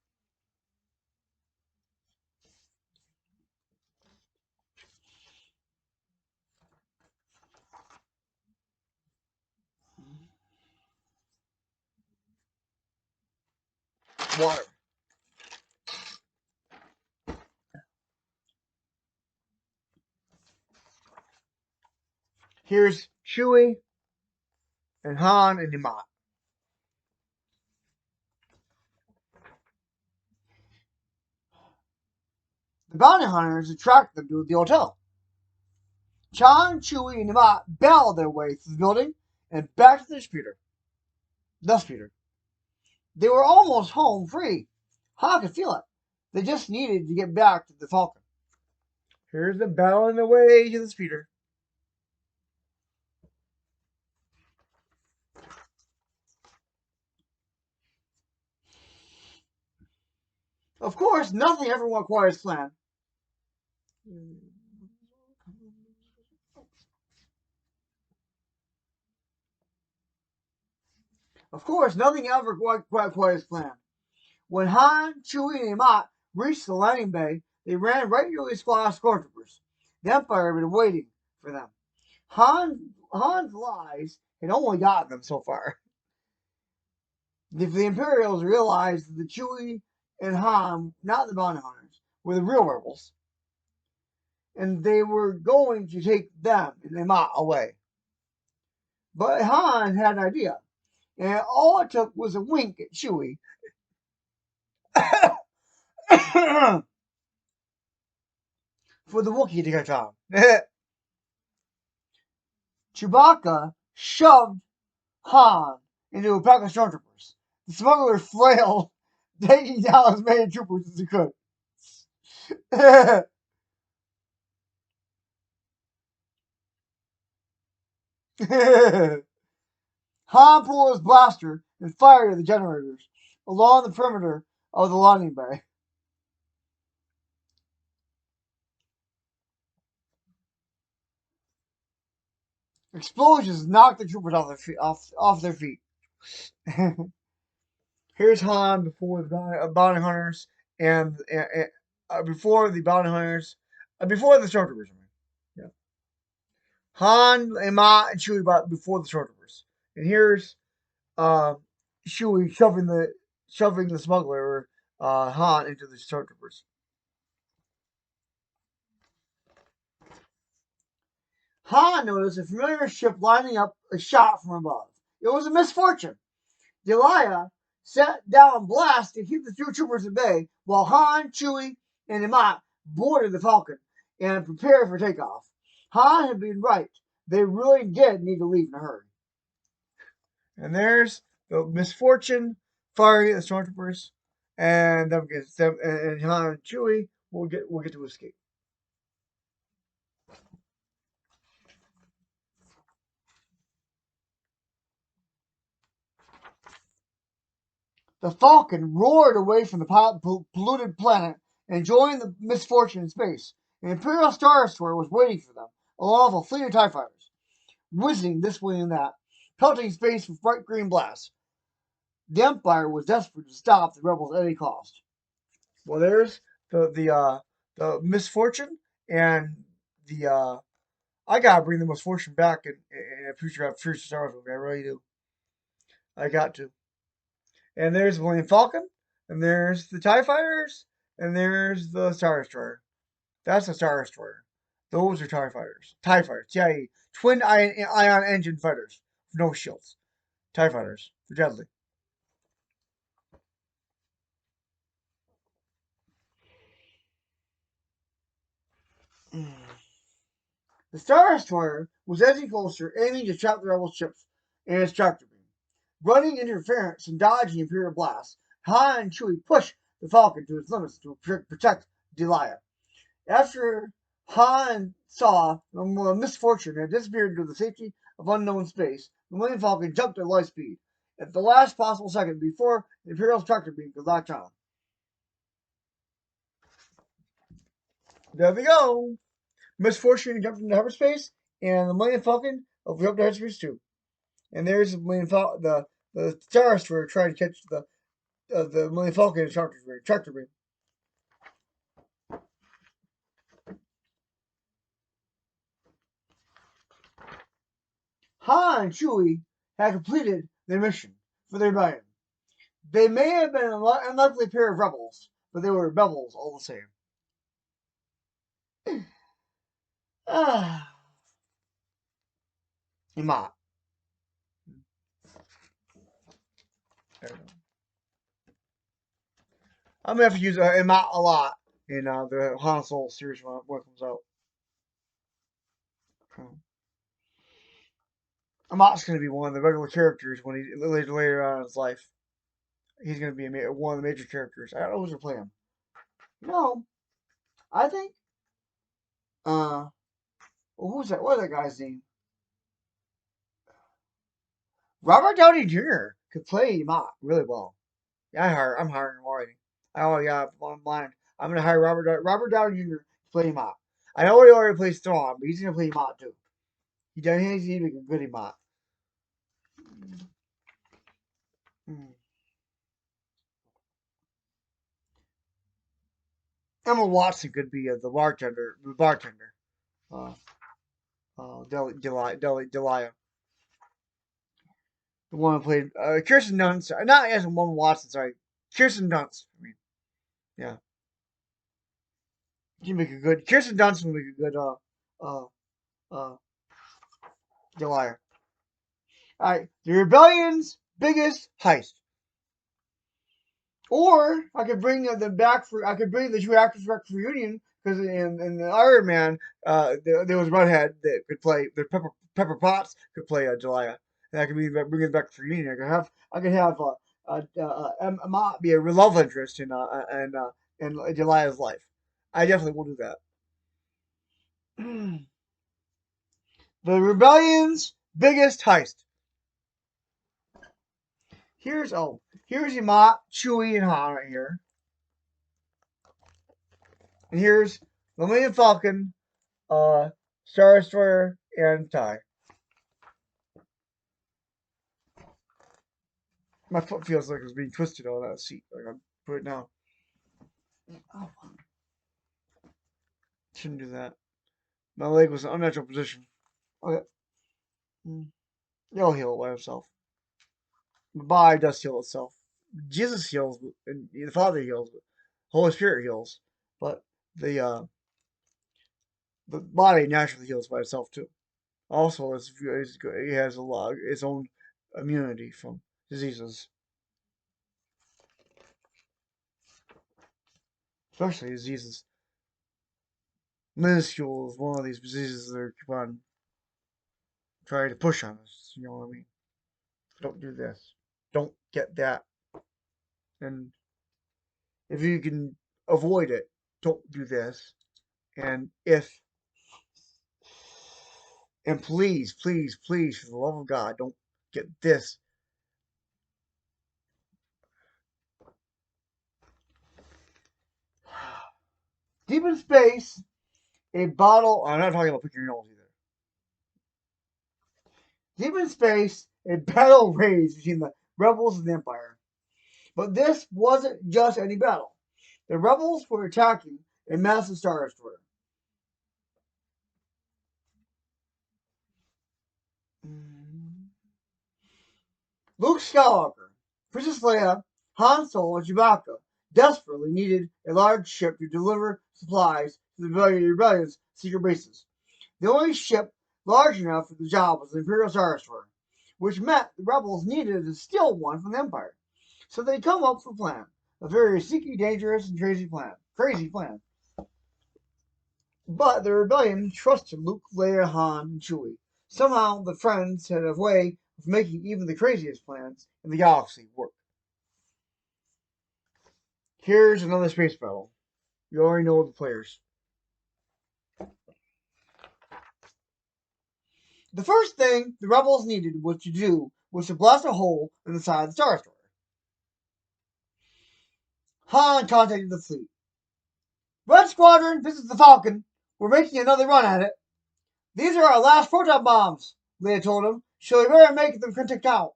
Water. Here's Chewie and Han and Imat. The bounty hunters attracted them to the hotel. Chan, Chewie, and Imat battled their way through the building and back to the speeder. They were almost home free. Han could feel it. They just needed to get back to the Falcon. Here's them battling their way to the speeder. Of course, nothing ever went quite as planned. Of course, nothing ever quite as planned. When Han, Chewie, and Imat reached the landing bay, they ran right into a squad of stormtroopers. The Empire had been waiting for them. Han's lies had only gotten them so far. The Imperials realized that the Chewie and Han, not the bounty hunters, were the real rebels, and they were going to take them and Imat away. But Han had an idea, and all it took was a wink at Chewie for the Wookiee to catch on. Chewbacca shoved Han into a pack of stormtroopers. The smuggler flailed, taking down as many troopers as he could. Han pulled his blaster and fired at the generators along the perimeter of the landing bay. Explosions knocked the troopers off their feet. Here's Han before the bounty hunters and before the bounty hunters, before the stormtroopers. Yeah. Han, Emma, and Chewie before the stormtroopers. And here's uh, Chewie shoving the smuggler Han into the stormtroopers. Han noticed a familiar ship lining up a shot from above. It was a misfortune. Delia set down blast to keep the two troopers at bay, while Han, Chewie, and Imat boarded the Falcon and prepared for takeoff. Han had been right. They really did need to leave in a hurry. And there's the misfortune firing at the stormtroopers, and them get them and Han and Chewie will get to escape. The Falcon roared away from the polluted planet and joined the misfortune in space. An Imperial Star Destroyer was waiting for them, along with a fleet of TIE fighters, whizzing this way and that, pelting space with bright green blasts. The Empire was desperate to stop the rebels at any cost. Well, there's the misfortune and the I gotta bring the misfortune back in a future Star Wars movie. I really do. I got to. And there's the Millennium Falcon, and there's the TIE Fighters, and there's the Star Destroyer. That's a Star Destroyer. Those are TIE Fighters. TIE Fighters. TIE. Twin ion engine fighters. No shields. TIE Fighters. They're deadly. The Star Destroyer was edging closer, aiming to trap the rebel ships in its tractor beam. Running interference and dodging Imperial blasts, Han and Chewie pushed the Falcon to its limits to protect Delia. After Han saw the misfortune had disappeared into the safety of unknown space, the Millennium Falcon jumped at light speed at the last possible second before the Imperial's tractor beam could latch on. There we go. Misfortune jumped into hyperspace, and the Millennium Falcon jumped into hyperspace too. And there's the Star Destroyer trying to catch the Millennium Falcon in tractor beam. Han and Chewie had completed their mission for their rebellion. They may have been an unlikely pair of rebels, but they were rebels all the same. Ah, Emma. I'm gonna have to use Emma a lot in the Han Solo series when it comes out. Emma's gonna be one of the regular characters when he later on in his life. He's gonna be one of the major characters. I don't know who's gonna play him. No, I think who's that? What's that guy's name? Robert Downey Jr. could play Mott really well. Yeah, I'm hiring him already. I already got on mind. I'm gonna hire Robert Downey Jr. to play Mott. I know he already plays Thrawn, but he's gonna play Mott too. He's to make a good Mott. Emma Watson could be the bartender. Uh, Delia. The one who played Kirsten Dunst. Not as Emma Watson, sorry. Kirsten Dunst. I mean, yeah. She make a good. Kirsten Dunst would make a good uh Delia. Alright, the rebellion's biggest heist. Or I could bring them back for. I could bring the two actors back for reunion because in the Iron Man, there was Redhead that could play. The Pepper Potts could play Delia, and I could bring it back for reunion. I could have Emma be a love interest in Delia's life. I definitely will do that. The rebellion's biggest heist. Here's Emma, Chewie, and Han right here. And here's the Millennium Falcon, Star Destroyer, and TIE. My foot feels like it's being twisted on that seat. Like I'm put it now. Oh, shouldn't do that. My leg was in an unnatural position. Okay. It'll heal by itself. My body does heal itself. Jesus heals, and the Father heals, Holy Spirit heals, but the body naturally heals by itself too. Also, it has its own immunity from diseases, especially diseases. Minuscule is one of these diseases that keep on trying to push on us. You know what I mean? Don't do this. Don't get that. And if you can avoid it, don't do this. And please, please, please, for the love of God, don't get this. Deep in space, a bottle. I'm not talking about picking your nose either. Deep in space, a battle raged between the rebels and the Empire. But this wasn't just any battle. The rebels were attacking a massive star destroyer. Luke Skywalker, Princess Leia, Han Solo, and Chewbacca desperately needed a large ship to deliver supplies to the rebellion's secret bases. The only ship large enough for the job was the Imperial Star Destroyer, which meant the rebels needed to steal one from the Empire. So they come up with a plan, a very sneaky, dangerous, and crazy plan. Crazy plan. But the rebellion trusted Luke, Leia, Han, and Chewie. Somehow the friends had a way of making even the craziest plans in the galaxy work. Here's another space battle. You already know the players. The first thing the rebels needed was to blast a hole in the side of the Star Destroyer. Han contacted the fleet. Red Squadron, this is the Falcon. We're making another run at it. These are our last proton bombs, Leia told him, so we better make them count.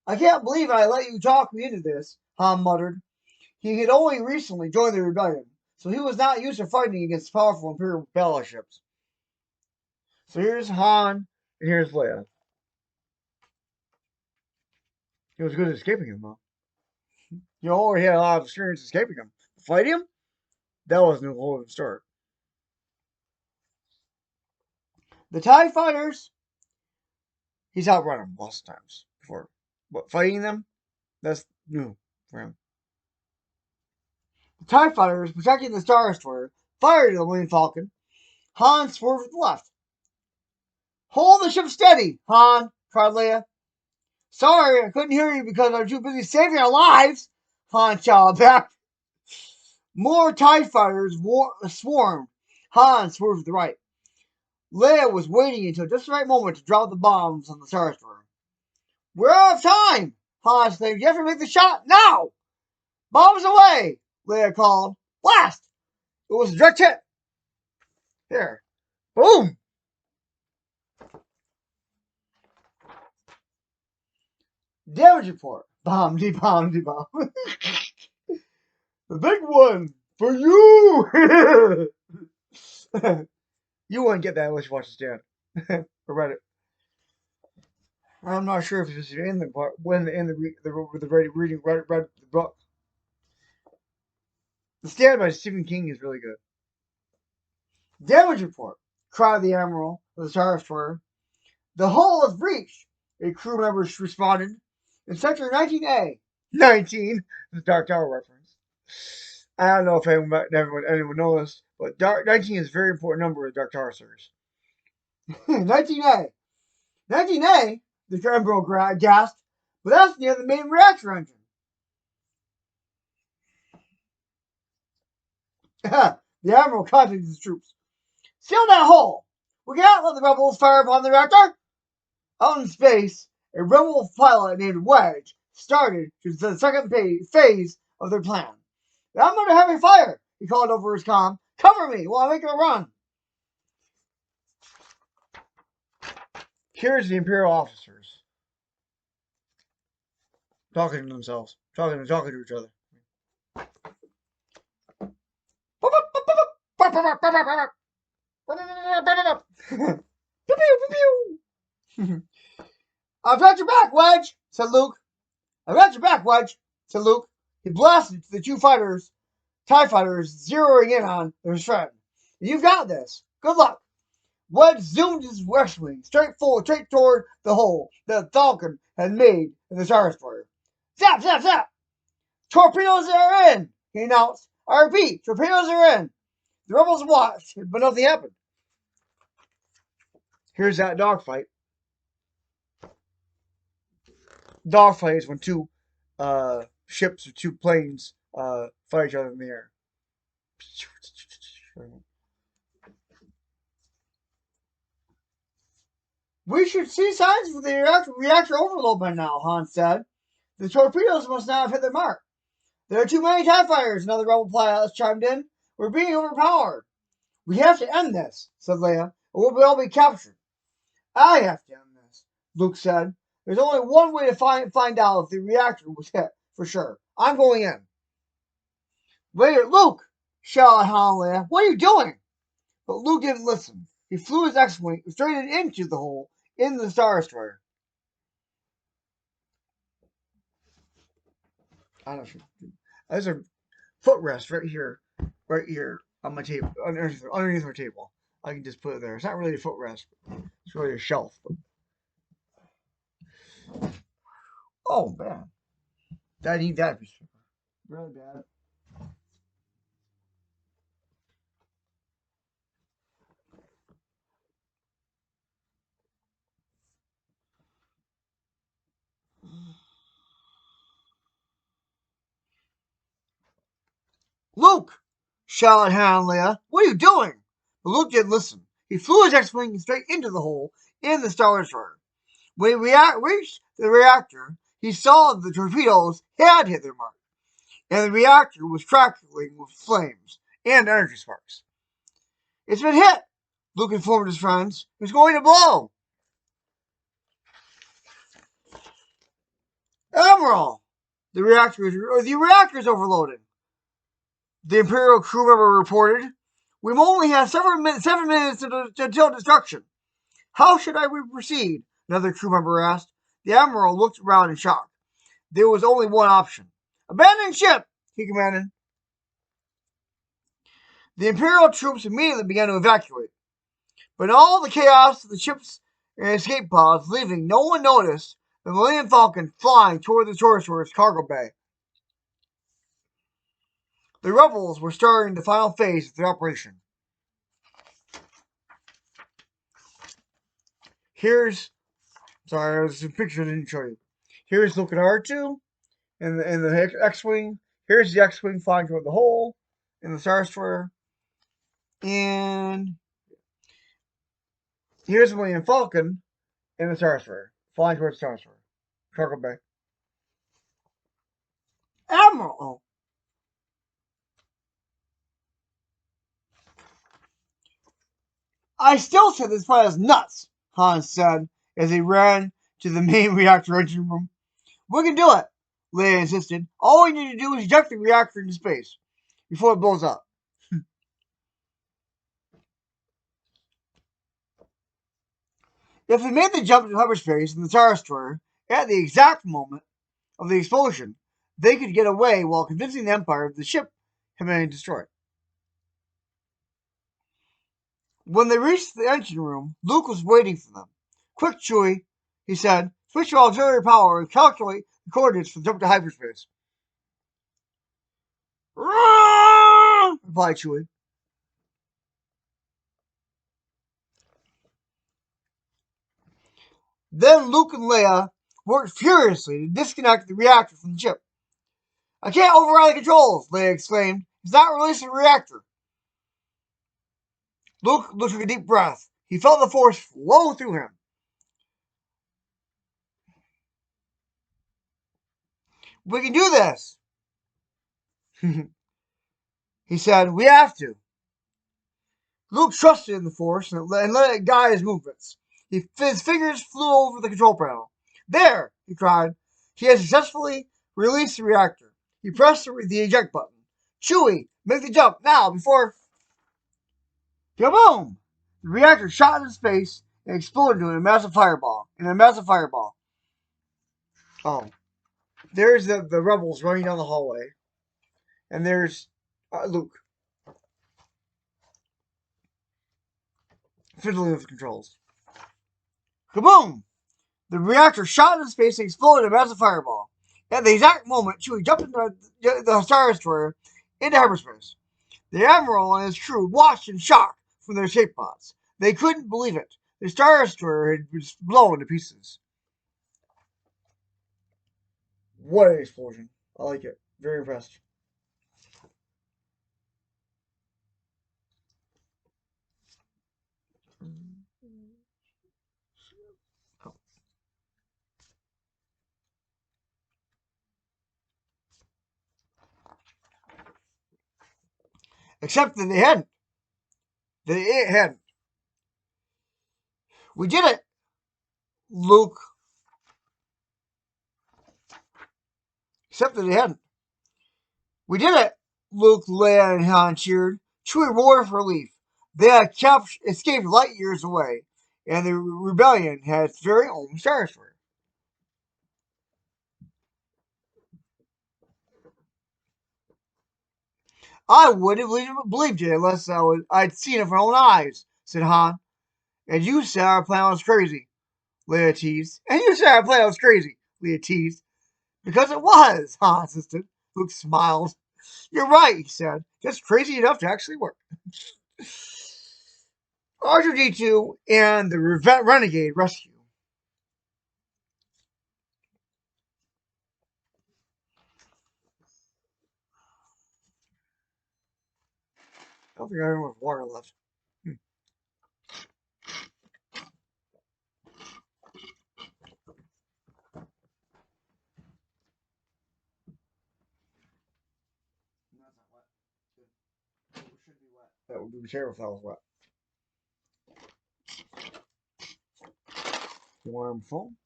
I can't believe I let you talk me into this, Han muttered. He had only recently joined the rebellion, so he was not used to fighting against powerful Imperial battleships. So here's Han, and here's Leia. He was good at escaping him, though. You already had a lot of experience escaping him. Fighting him? That wasn't a whole start. The TIE fighters, he's outrun them lots of times before. But fighting them, that's new for him. The TIE fighters protecting the Star Destroyer fired at the Millennium Falcon. Han swerved to the left. Hold the ship steady, Han, cried Leia. Sorry, I couldn't hear you because I was too busy saving our lives, Han shouted back. More TIE fighters swarmed. Han swerved to the right. Leia was waiting until just the right moment to drop the bombs on the Star Destroyer. We're out of time, Han exclaimed. You have to make the shot now! Bombs away, Leia called. Blast! It was a direct hit. Here. Boom! Damage report. Bomb, de-bomb, de-bomb. The big one for you! You wouldn't get that unless you watched the stand or read it. I'm not sure if it's in the part when in the reading read the book. The Stand by Stephen King is really good. Damage report, cried the Admiral of the Star Destroyer. The hull is breached, a crew member responded. In Sector 19A. 19, the Dark Tower reference. I don't know if anyone knows, but 19 is a very important number in the Dark Tower series. 19A. 19A? The Admiral gasped, but that's near the main reactor engine. The Admiral contacted his troops. Seal that hole! We cannot let the rebels fire upon the reactor! Out in space, a rebel pilot named Wedge started the second phase of their plan. I'm under heavy fire, he called over his comm. Cover me while I make a run. Here's the Imperial officers talking to themselves, talking to each other. I've got your back, Wedge, said Luke. I've got your back, Wedge, said Luke. He blasted the two TIE fighters, zeroing in on his friend. You've got this. Good luck. Wedge zoomed his X-wing straight toward the hole that the Falcon had made in the Star Destroyer. Zap, zap, zap! Torpedoes are in, he announced. I repeat, torpedoes are in. The rebels watched, but nothing happened. Here's that dogfight. Dogfight is when two ships or two planes fight each other in the air. We should see signs of the reactor overload by now, Hans said. The torpedoes must not have hit their mark. There are too many TIE fighters, another rebel pilot chimed in. We're being overpowered. We have to end this, said Leia, or we'll all be captured. I have to end this, Luke said. There's only one way to find out if the reactor was hit, for sure. I'm going in. Wait, Luke! Shouted Han and Leia. What are you doing? But Luke didn't listen. He flew his X-Wing straight into the hole in the Star Destroyer. I don't know. There's a footrest right here on my table, underneath my table. I can just put it there. It's not really a footrest. It's really a shelf. Oh man, I need that. Really bad. Luke! Shouted Han and Leia. What are you doing? But Luke didn't listen. He flew his X-Wing straight into the hole in the Star Destroyer. When he reached the reactor, he saw the torpedoes had hit their mark, and the reactor was crackling with flames and energy sparks. It's been hit, Luke informed his friends. It's going to blow. Admiral! The reactor is overloaded. The Imperial crew member reported. We've only had 7 minutes until destruction. How should we proceed? Another crew member asked. The Admiral looked around in shock. There was only one option. Abandon ship, he commanded. The Imperial troops immediately began to evacuate. But in all the chaos of the ships and escape pods leaving, no one noticed the Millennium Falcon flying toward the Sorcerer's cargo bay. The rebels were starting the final phase of the operation. There's some pictures I didn't show you. Here's looking at R2 and the X-Wing. Here's the X-Wing flying toward the hole in the Star Destroyer. And here's the Millennium Falcon in the Star Destroyer, flying towards the Star Destroyer. Cargo bay. Admiral! I still say this flight is nuts, Hans said as he ran to the main reactor engine room. We can do it, Leia insisted. All we need to do is eject the reactor into space before it blows up. If they made the jump to hyperspace in the Star Destroyer at the exact moment of the explosion, they could get away while convincing the Empire that the ship had been destroyed. When they reached the engine room, Luke was waiting for them. Quick, Chewie, he said. Switch your auxiliary power and calculate the coordinates for the jump to hyperspace. Replied Chewie. Then Luke and Leia worked furiously to disconnect the reactor from the ship. I can't override the controls, Leia exclaimed. It's not releasing the reactor. Luke took a deep breath. He felt the force flow through him. We can do this, he said. We have to. Luke trusted in the force and let it guide his movements. His fingers flew over the control panel. There, he cried. He had successfully released the reactor. He pressed the eject button. Chewie, make the jump now before... Kaboom! The reactor shot into space and exploded into a massive fireball. Oh. There's the rebels running down the hallway. And there's Luke. Fiddling with the controls. Kaboom! The reactor shot into space and exploded in a massive fireball. At the exact moment, Chewie jumped into the Star Destroyer into hyperspace. The Admiral and his crew watched in shock from their escape pods. They couldn't believe it. The Star Destroyer had been blown to pieces. What an explosion. I like it. Very impressed. Except that they hadn't. They hadn't. We did it, Luke. Except that they hadn't. We did it, Luke, Leia, and Han cheered. Chewie roared with relief. They had escaped light years away, and the rebellion had its very own Star Destroyer. I wouldn't have believed it unless I'd seen it with my own eyes, said Han. And you said our plan was crazy, Leia teased. And you said our plan was crazy, Leia teased. Because it was, Han insisted. Luke smiled. You're right, he said. Just crazy enough to actually work. R2D2 and the Renegade rescue. I don't think I have enough water left. That's not wet. Good. It should be wet. That would be terrible if that was wet. Warm phone.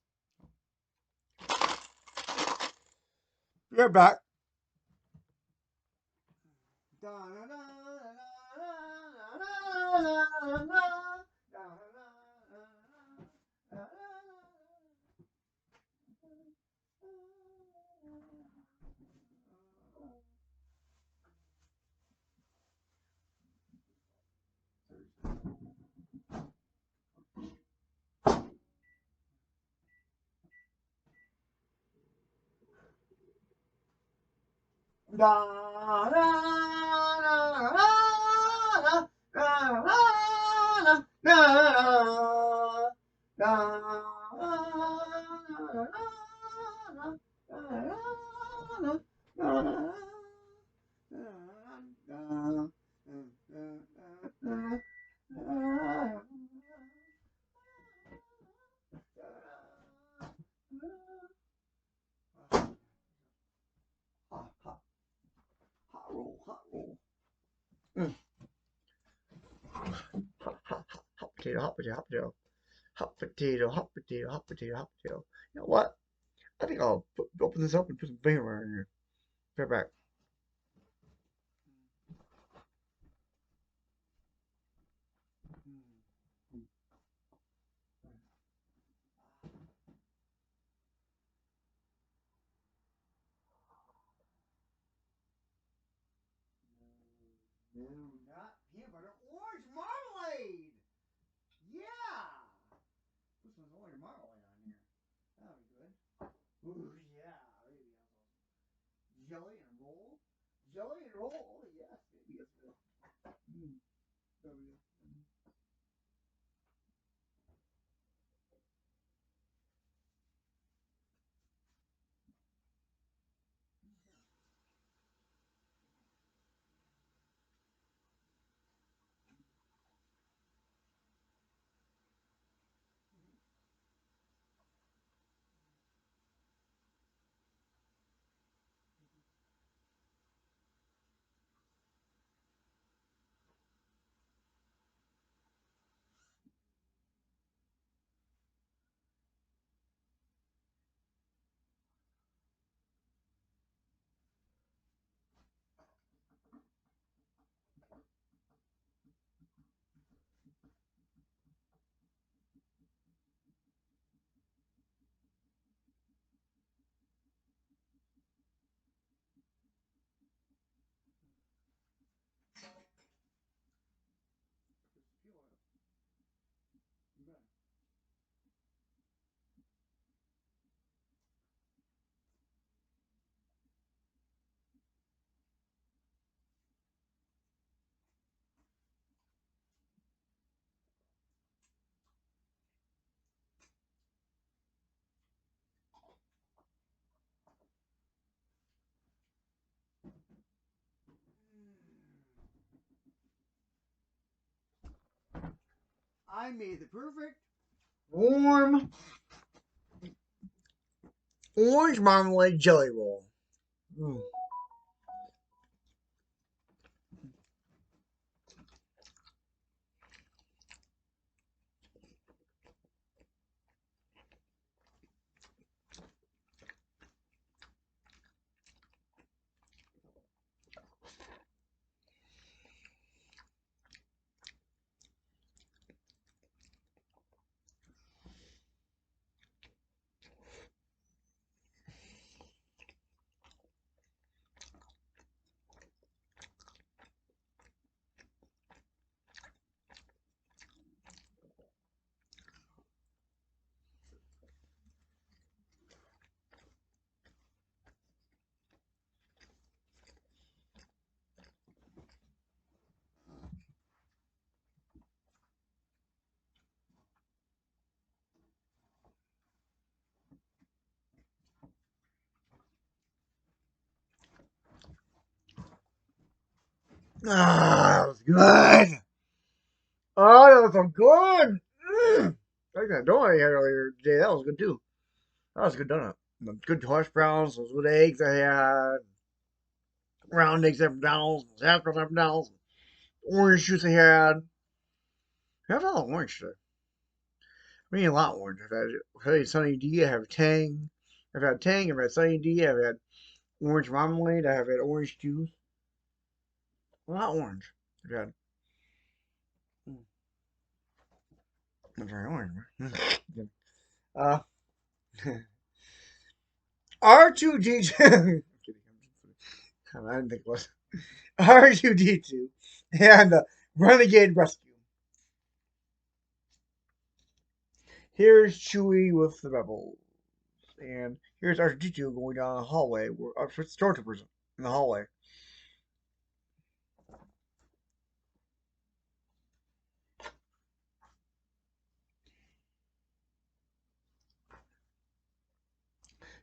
Be right back. Hot roll, hot roll. Mm. Hot potato, hot potato, hot potato. Hot potato, hot potato, hot potato, hot potato. You know what? I think I'll open this up and put some vinegar in here. Be right back. No, not peanut butter. Orange marmalade! Yeah! Put some orange marmalade on here. That'll be good. Ooh, yeah, baby. Jelly and roll. Jelly and roll. Oh, yes, baby. That's good. Mm. There we go. I made the perfect warm orange marmalade jelly roll. Mm. Ah, that was good. Oh, that was so good. Like that donut I had earlier today. That was good too. That was a good donut. Good hash browns, those good eggs I had, round eggs at McDonald's, hash browns at McDonald's, orange juice I had. I have a lot of orange today. I mean, a lot of orange. I've had Sunny D, I have Tang. I've had Tang, I've had Sunny D, I've had orange marmalade, I have had orange juice. A lot of orange. I've had. That's very orange, man. uh, R2D2. I'm kidding. I didn't think it was. R2D2 and Renegade Rescue. Here's Chewie with the rebels. And here's R2D2 going down the hallway. We're up for stormtroopers in the hallway.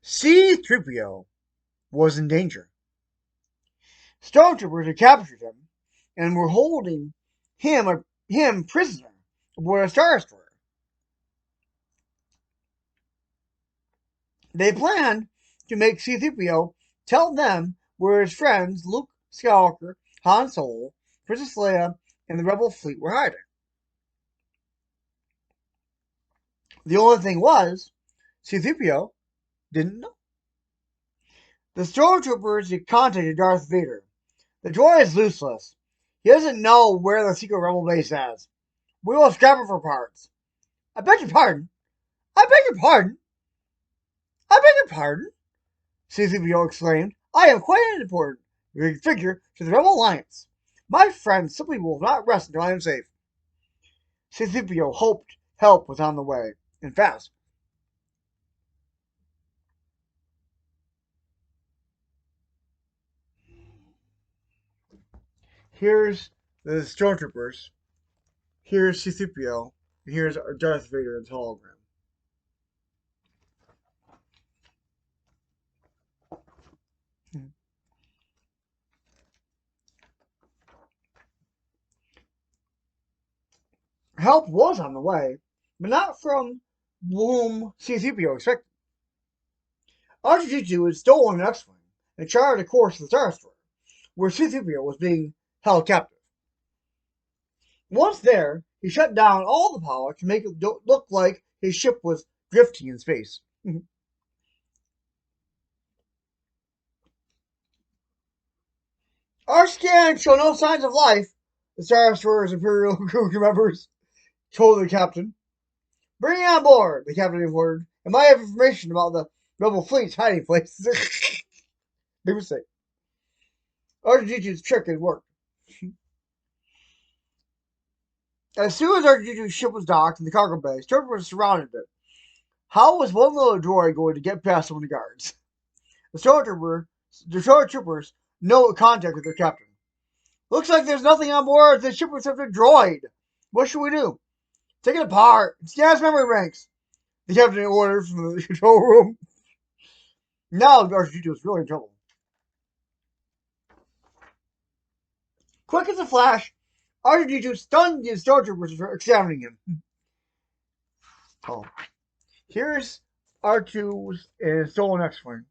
C-3PO was in danger. Stormtroopers had captured him and were holding him prisoner aboard a Star Destroyer. They planned to make C-3PO tell them where his friends Luke Skywalker, Han Solo, Princess Leia, and the Rebel fleet were hiding. The only thing was, C-3PO didn't know. The stormtroopers had contacted Darth Vader. The droid is useless. He doesn't know where the secret rebel base is. We will scrap it for parts. I beg your pardon. I beg your pardon. I beg your pardon. C-3PO exclaimed. I am quite an important figure to the Rebel Alliance. My friends simply will not rest until I am safe. C-3PO hoped help was on the way, and fast. Here's the stormtroopers. Here's C-3PO. And here's Darth Vader in hologram. Help was on the way, but not from whom C-3PO expected. R2-D2 had stolen an X-Wing and charted a course for the Star Destroyer, where C-3PO was being held captive. Once there, he shut down all the power to make it look like his ship was drifting in space. Our scans show no signs of life, the Star Destroyer's Imperial crew members told the captain. Bring it on board, the captain ordered, and might have information about the rebel fleet's hiding places. Big mistake. R2-D2's trick had worked. As soon as R2-D2's ship was docked in the cargo bay, stormtroopers surrounded it. How was one little droid going to get past some of the guards? The stormtroopers no contact with their captain. Looks like there's nothing on board the ship except a droid. What should we do? Take it apart. Scan its memory banks. The captain ordered from the control room. Now R2-D2 is really in trouble. Quick as a flash, R2-D2 stunned the stormtroopers for examining him. Oh, here's R2's stolen X-Wing,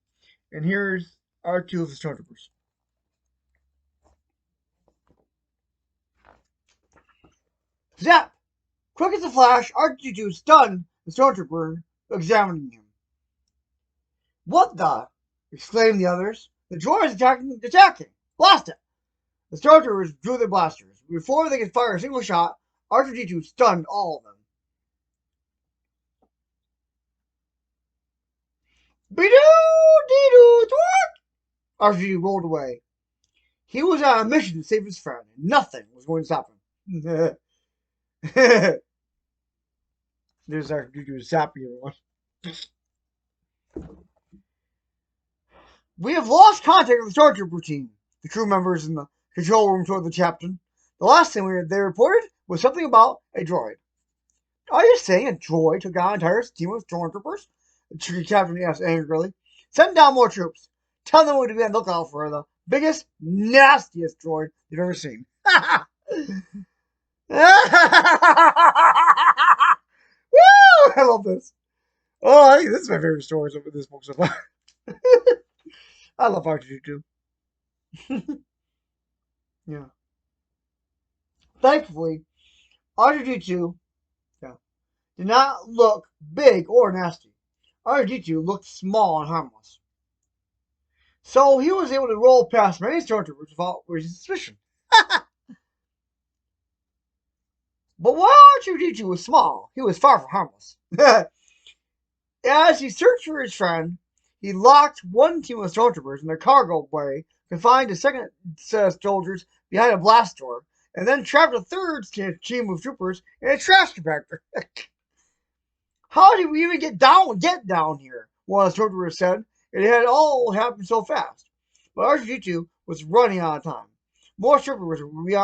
and here's R2 of the Stormtroopers. Zap! Quick as a flash, R2 stunned the Stormtrooper, examining him. What the? Exclaimed the others. The droid is attacking! Blast it! The Stormtroopers drew their blasters. Before they could fire a single shot, R2D2 stunned all of them. Be-doo-dee-doo, thwart! R2D2 rolled away. He was on a mission to save his friend, and nothing was going to stop him. There's R2D2 zapping everyone. We have lost contact with the Stormtrooper team. The crew members in the control room told the captain. The last thing they reported was something about a droid. Are you saying a droid took out an entire team of Stormtroopers? The captain asked angrily. Send down more troops. Tell them to be on the lookout for the biggest, nastiest droid you've ever seen. Woo! I love this. Oh, I think this is my favorite story of this book so far. I love R2D2. Yeah. Thankfully, R2D2 did not look big or nasty. R2D2 looked small and harmless. So he was able to roll past many stormtroopers without raising suspicion. But while R2D2 was small, he was far from harmless. As he searched for his friend, he locked one team of stormtroopers in their cargo bay, confined a second set of soldiers behind a blast door, and then trapped a third team of troopers in a trash compactor. How did we even get down here? One of the stormtroopers said. It had all happened so fast. But R2D2 was running out of time. More stormtroopers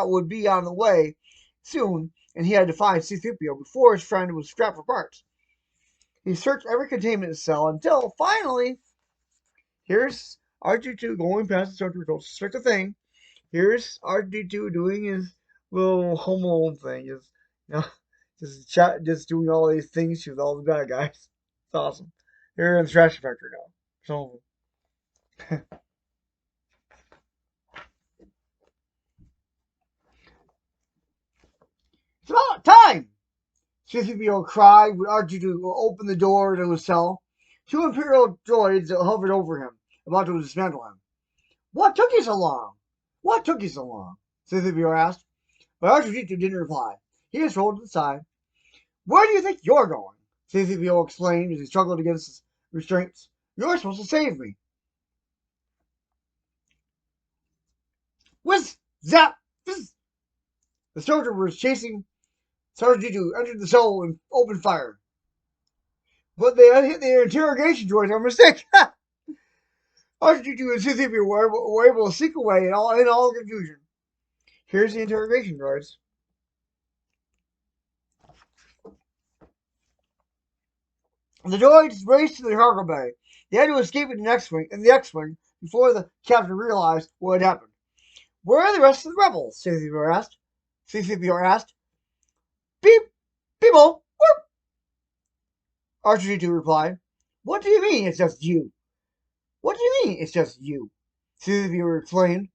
would be on the way soon, and he had to find C-3PO before his friend was strapped for parts. He searched every containment cell until finally, here's R2D2 going past the stormtrooper, don't suspect a thing. Here's R2D2 doing his little Home Alone thing, just doing all these things with all the bad guys. It's awesome. They're in the trash factory now. So it's about time! C-3PO cried when R2D2 opened the door to his cell. Two Imperial droids hovered over him, about to dismantle him. What took you so long? What took you so long? C-3PO asked. But R2D2 didn't reply. He just rolled to the side. Where do you think you're going? C-3PO explained as he struggled against his restraints. You're supposed to save me. Whiz! Zap! Fizz! The stormtroopers chasing R2D2 entered the cell and opened fire. But they hit the interrogation droids by mistake. R2D2 and C-3PO were able to sneak away in all confusion. Here's the interrogation droids. The droids raced to the cargo bay. They had to escape in the X-Wing before the captain realized what had happened. Where are the rest of the rebels? C-3PO asked. Beep! People! Whoop! R2D2 replied. What do you mean it's just you? What do you mean it's just you? C-3PO explained.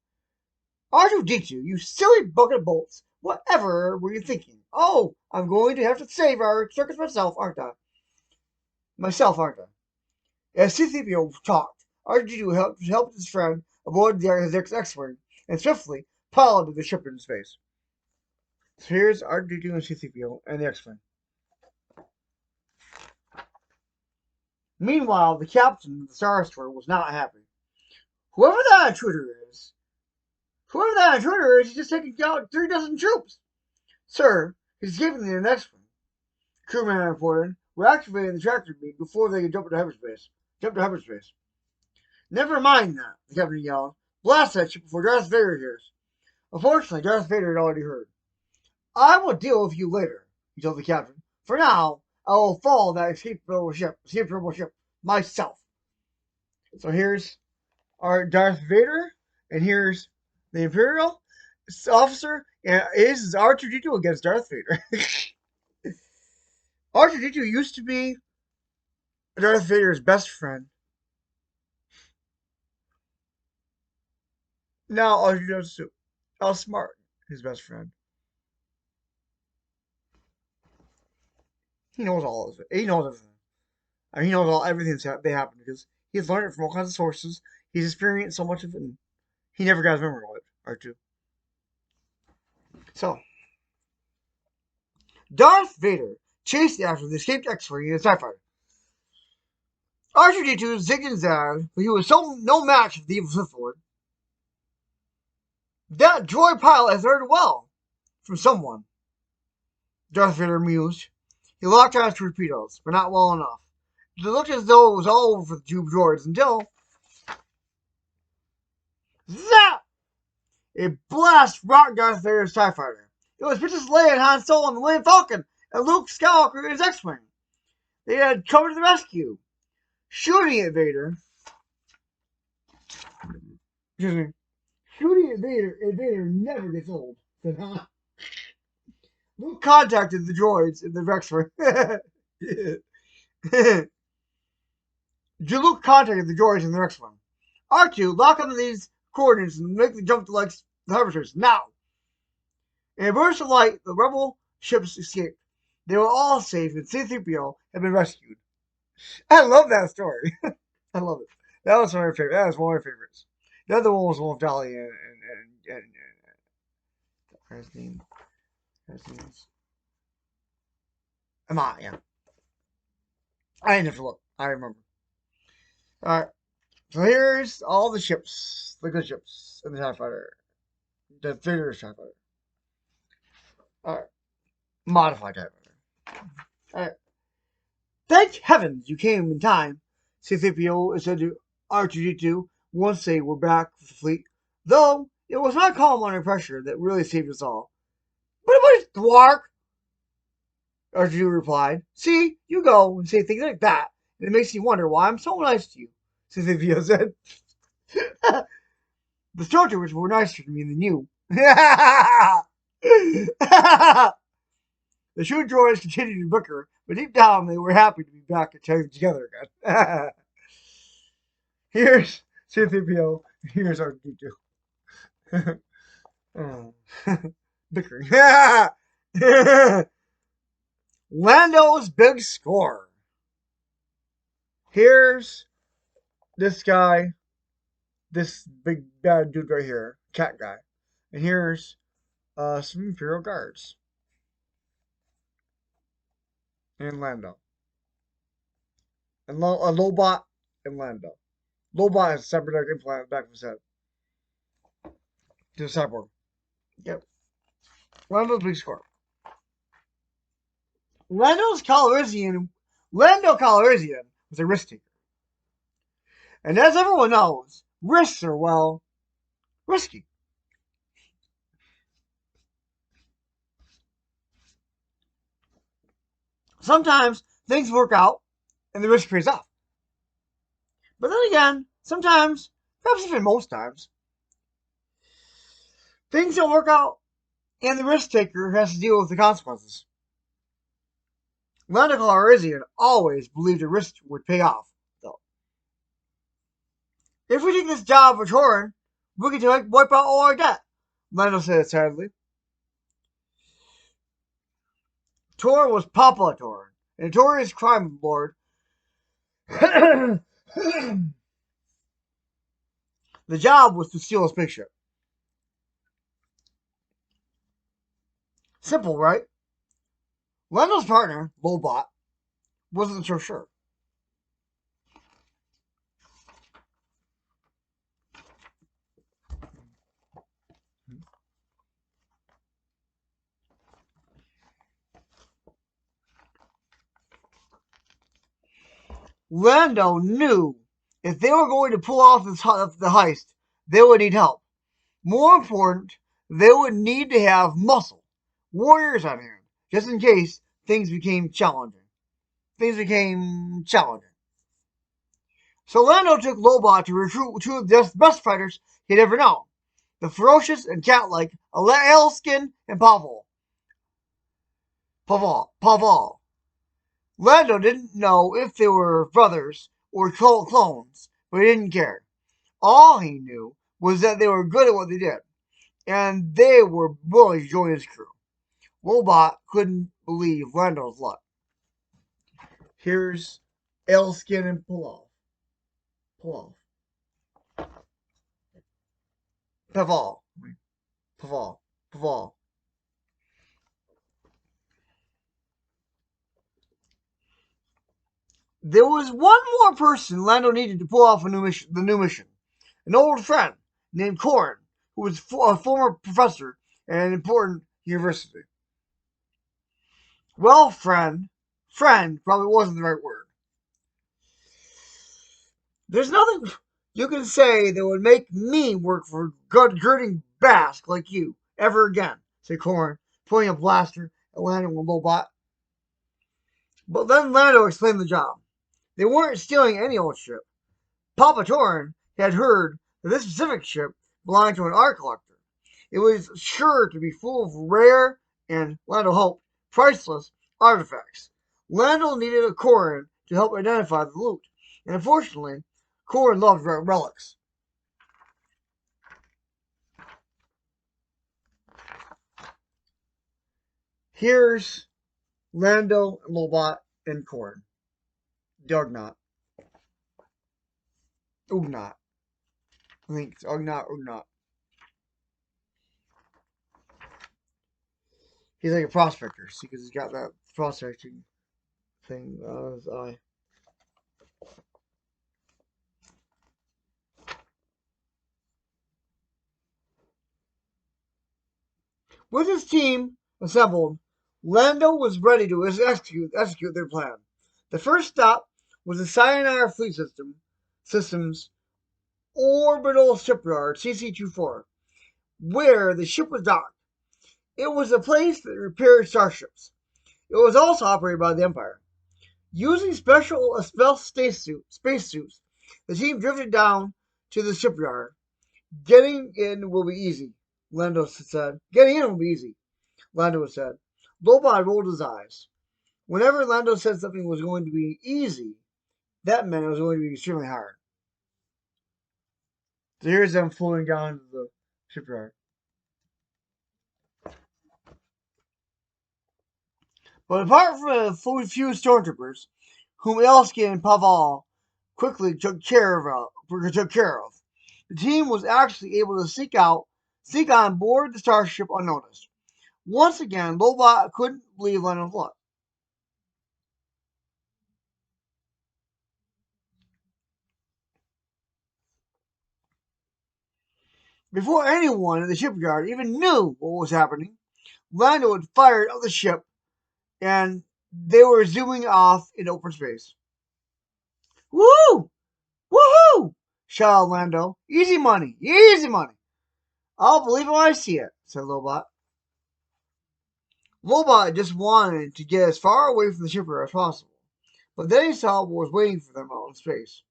R2D2, you silly bucket of bolts. Whatever were you thinking? Oh, I'm going to have to save our circus myself, aren't I? As C-3PO talked, R2D2 helped his friend avoid his X-Wing and swiftly piloted the ship into space. So here's R2D2 and C-3PO and the X-Wing. Meanwhile, the captain of the Star Destroyer was not happy. Whoever that intruder is, he's just taking out 3 dozen troops. Sir, he's giving them the X-Wing. Crewman reported. We're activating the tractor beam before they can jump to hyperspace. Never mind that, the captain yelled. Blast that ship before Darth Vader hears. Unfortunately, Darth Vader had already heard. I will deal with you later, he told the captain. For now, I will follow that escape rebel ship myself. So here's our Darth Vader, and here's the Imperial officer, and this is R2D2 against Darth Vader. R2-D2 used to be Darth Vader's best friend. Now R2-D2 is outsmart his best friend. He knows all of it. He knows everything. I mean, he knows everything that happened because he's learned it from all kinds of sources. He's experienced so much of it, and he never got his memory wiped. R2. So, Darth Vader chased after the escaped X-Wing in a TIE fighter. R2-D2 zigged and zagged, but he was no match for the evil Sith Lord. That droid pilot has learned well from someone, Darth Vader mused. He locked on his torpedoes, but not well enough. It looked as though it was all over for the two droids until... Zap! A blast rocked Darth Vader's TIE fighter. It was Princess Leia and Han Solo on the Millennium Falcon, and Luke Skywalker in his X-Wing. They had come to the rescue, shooting at Vader. Excuse me. Shooting at Vader never gets old, said Han. Luke contacted the droids in the X-Wing. Luke contacted the droids in the X-Wing. R2, lock onto these coordinates and make the jump to like the hovertures now. In a burst of light, the rebel ships escaped. They were all safe, and C-3PO had been rescued. I love that story. I love it. That was one of my favorites. That was one of my favorites. The other one was Wolf Dolly and his name. Emma, yeah. I didn't have to look. I remember. Alright. So here's all the ships. The good ships. And the TIE Fighter. The Vader's TIE Fighter. Alright. Modified TIE Fighter. Alright. Thank heavens you came in time, C-3PO said to R2-D2 once they were back with the fleet. Though, it was my calm under pressure that really saved us all. But it was Thwark, R2-D2 replied. See, you go and say things like that, and it makes you wonder why I'm so nice to you, C-3PO said. The stormtroopers were nicer to me than you. The two droids continued to bicker, but deep down they were happy to be back and together again. Here's C-3PO, here's R2-D2. Bickering. Lando's big score. Here's this guy, this big bad dude right here, cat guy. And here's some Imperial Guards. And Lando. And Lobot and Lando. Lobot has a cybernetic implant in the back of his head. To the cyborg. Yep. Lando's big score. Lando Calrissian was a risk taker. And as everyone knows, risks are, well, risky. Sometimes things work out and the risk pays off. But then again, sometimes, perhaps even most times, things don't work out and the risk taker has to deal with the consequences. Lando Calrissian always believed a risk would pay off, though. If we take this job for Torin, we can wipe out all our debt, Lando said sadly. Torin was Papa Torin, a notorious crime lord. The job was to steal a spaceship. Simple, right? Lando's partner, Lobot, wasn't so sure. Lando knew if they were going to pull off the heist, they would need help. More important, they would need to have muscle, warriors on hand, just in case things became challenging. So Lando took Lobot to recruit two of the best fighters he'd ever known, the ferocious and cat-like Elskin and Pavel. Lando didn't know if they were brothers or clones, but he didn't care. All he knew was that they were good at what they did, and they were willing to join his crew. Lobot couldn't believe Lando's luck. Here's Skin and Pilaf. Pilaf. Paval. Paval. Paval. There was one more person Lando needed to pull off the new mission. An old friend named Corrin, who was a former professor at an important university. Well, friend probably wasn't the right word. There's nothing you can say that would make me work for girding Basque like you ever again, said Corrin, pointing a blaster at Lando and Lobot. But then Lando explained the job. They weren't stealing any old ship. Papa Torrin had heard that this specific ship belonged to an art collector. It was sure to be full of rare and, Lando hoped, priceless artifacts. Lando needed a Corrin to help identify the loot, and unfortunately, Corrin loved relics. Here's Lando, Lobot, and Corrin. Ugnaught. Ugnaught. I think it's Ugnaught. He's like a prospector, see, because he's got that prospecting thing on his eye. With his team assembled, Lando was ready to execute their plan. The first stop was the Sayonara Fleet Systems Orbital Shipyard, CC-24, where the ship was docked. It was a place that repaired starships. It was also operated by the Empire. Using special spacesuits, the team drifted down to the shipyard. Getting in will be easy, Lando said. Getting in will be easy, Lando said. Lobot rolled his eyes. Whenever Lando said something was going to be easy, that meant it was going to be extremely hard. So here's them floating down to the shipyard. But apart from a few stormtroopers, whom Elskin and Paval quickly took care of, the team was actually able to sneak on board the starship unnoticed. Once again, Lobot couldn't believe Lando's luck. Before anyone in the shipyard even knew what was happening, Lando had fired up the ship and they were zooming off in open space. Woo! Woohoo! Shouted Lando. Easy money! Easy money! I'll believe it when I see it, said Lobot. Lobot just wanted to get as far away from the shipyard as possible, but then he saw what was waiting for them out in space.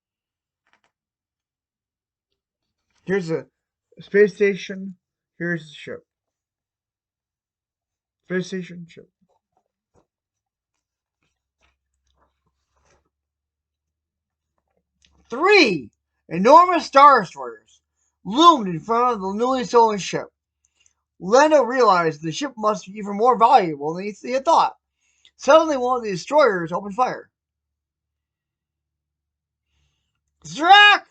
Here's the space station. Here's the ship. Space station, ship. 3 enormous star destroyers loomed in front of the newly stolen ship. Lando realized the ship must be even more valuable than he had thought. Suddenly, one of the destroyers opened fire. Zrak!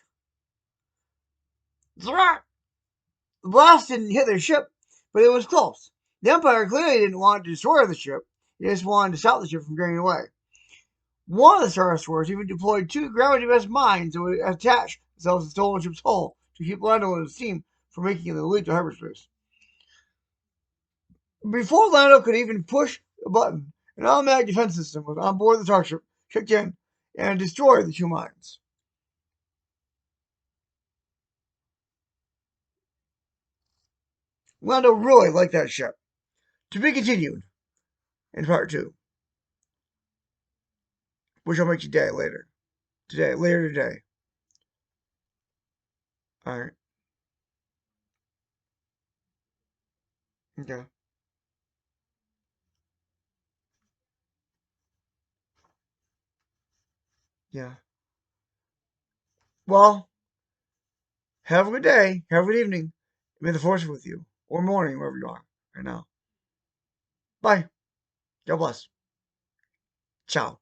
Zrak! The blast didn't hit their ship, but it was close. The Empire clearly didn't want to destroy the ship. They just wanted to stop the ship from getting away. One of the Star Destroyers even deployed 2 gravity-based mines that would attach themselves to the stolen ship's hull to keep Lando and his team from making the leap to hyperspace. Before Lando could even push a button, an automatic defense system was on board the starship, kicked in, and destroyed the 2 mines. Lando really liked that ship. To be continued in part 2, which I'll make today, later. Later today. Alright. Okay. Yeah. Well, have a good day. Have a good evening. May the force be with you. Or morning, wherever you are right now. Bye. God bless. Ciao.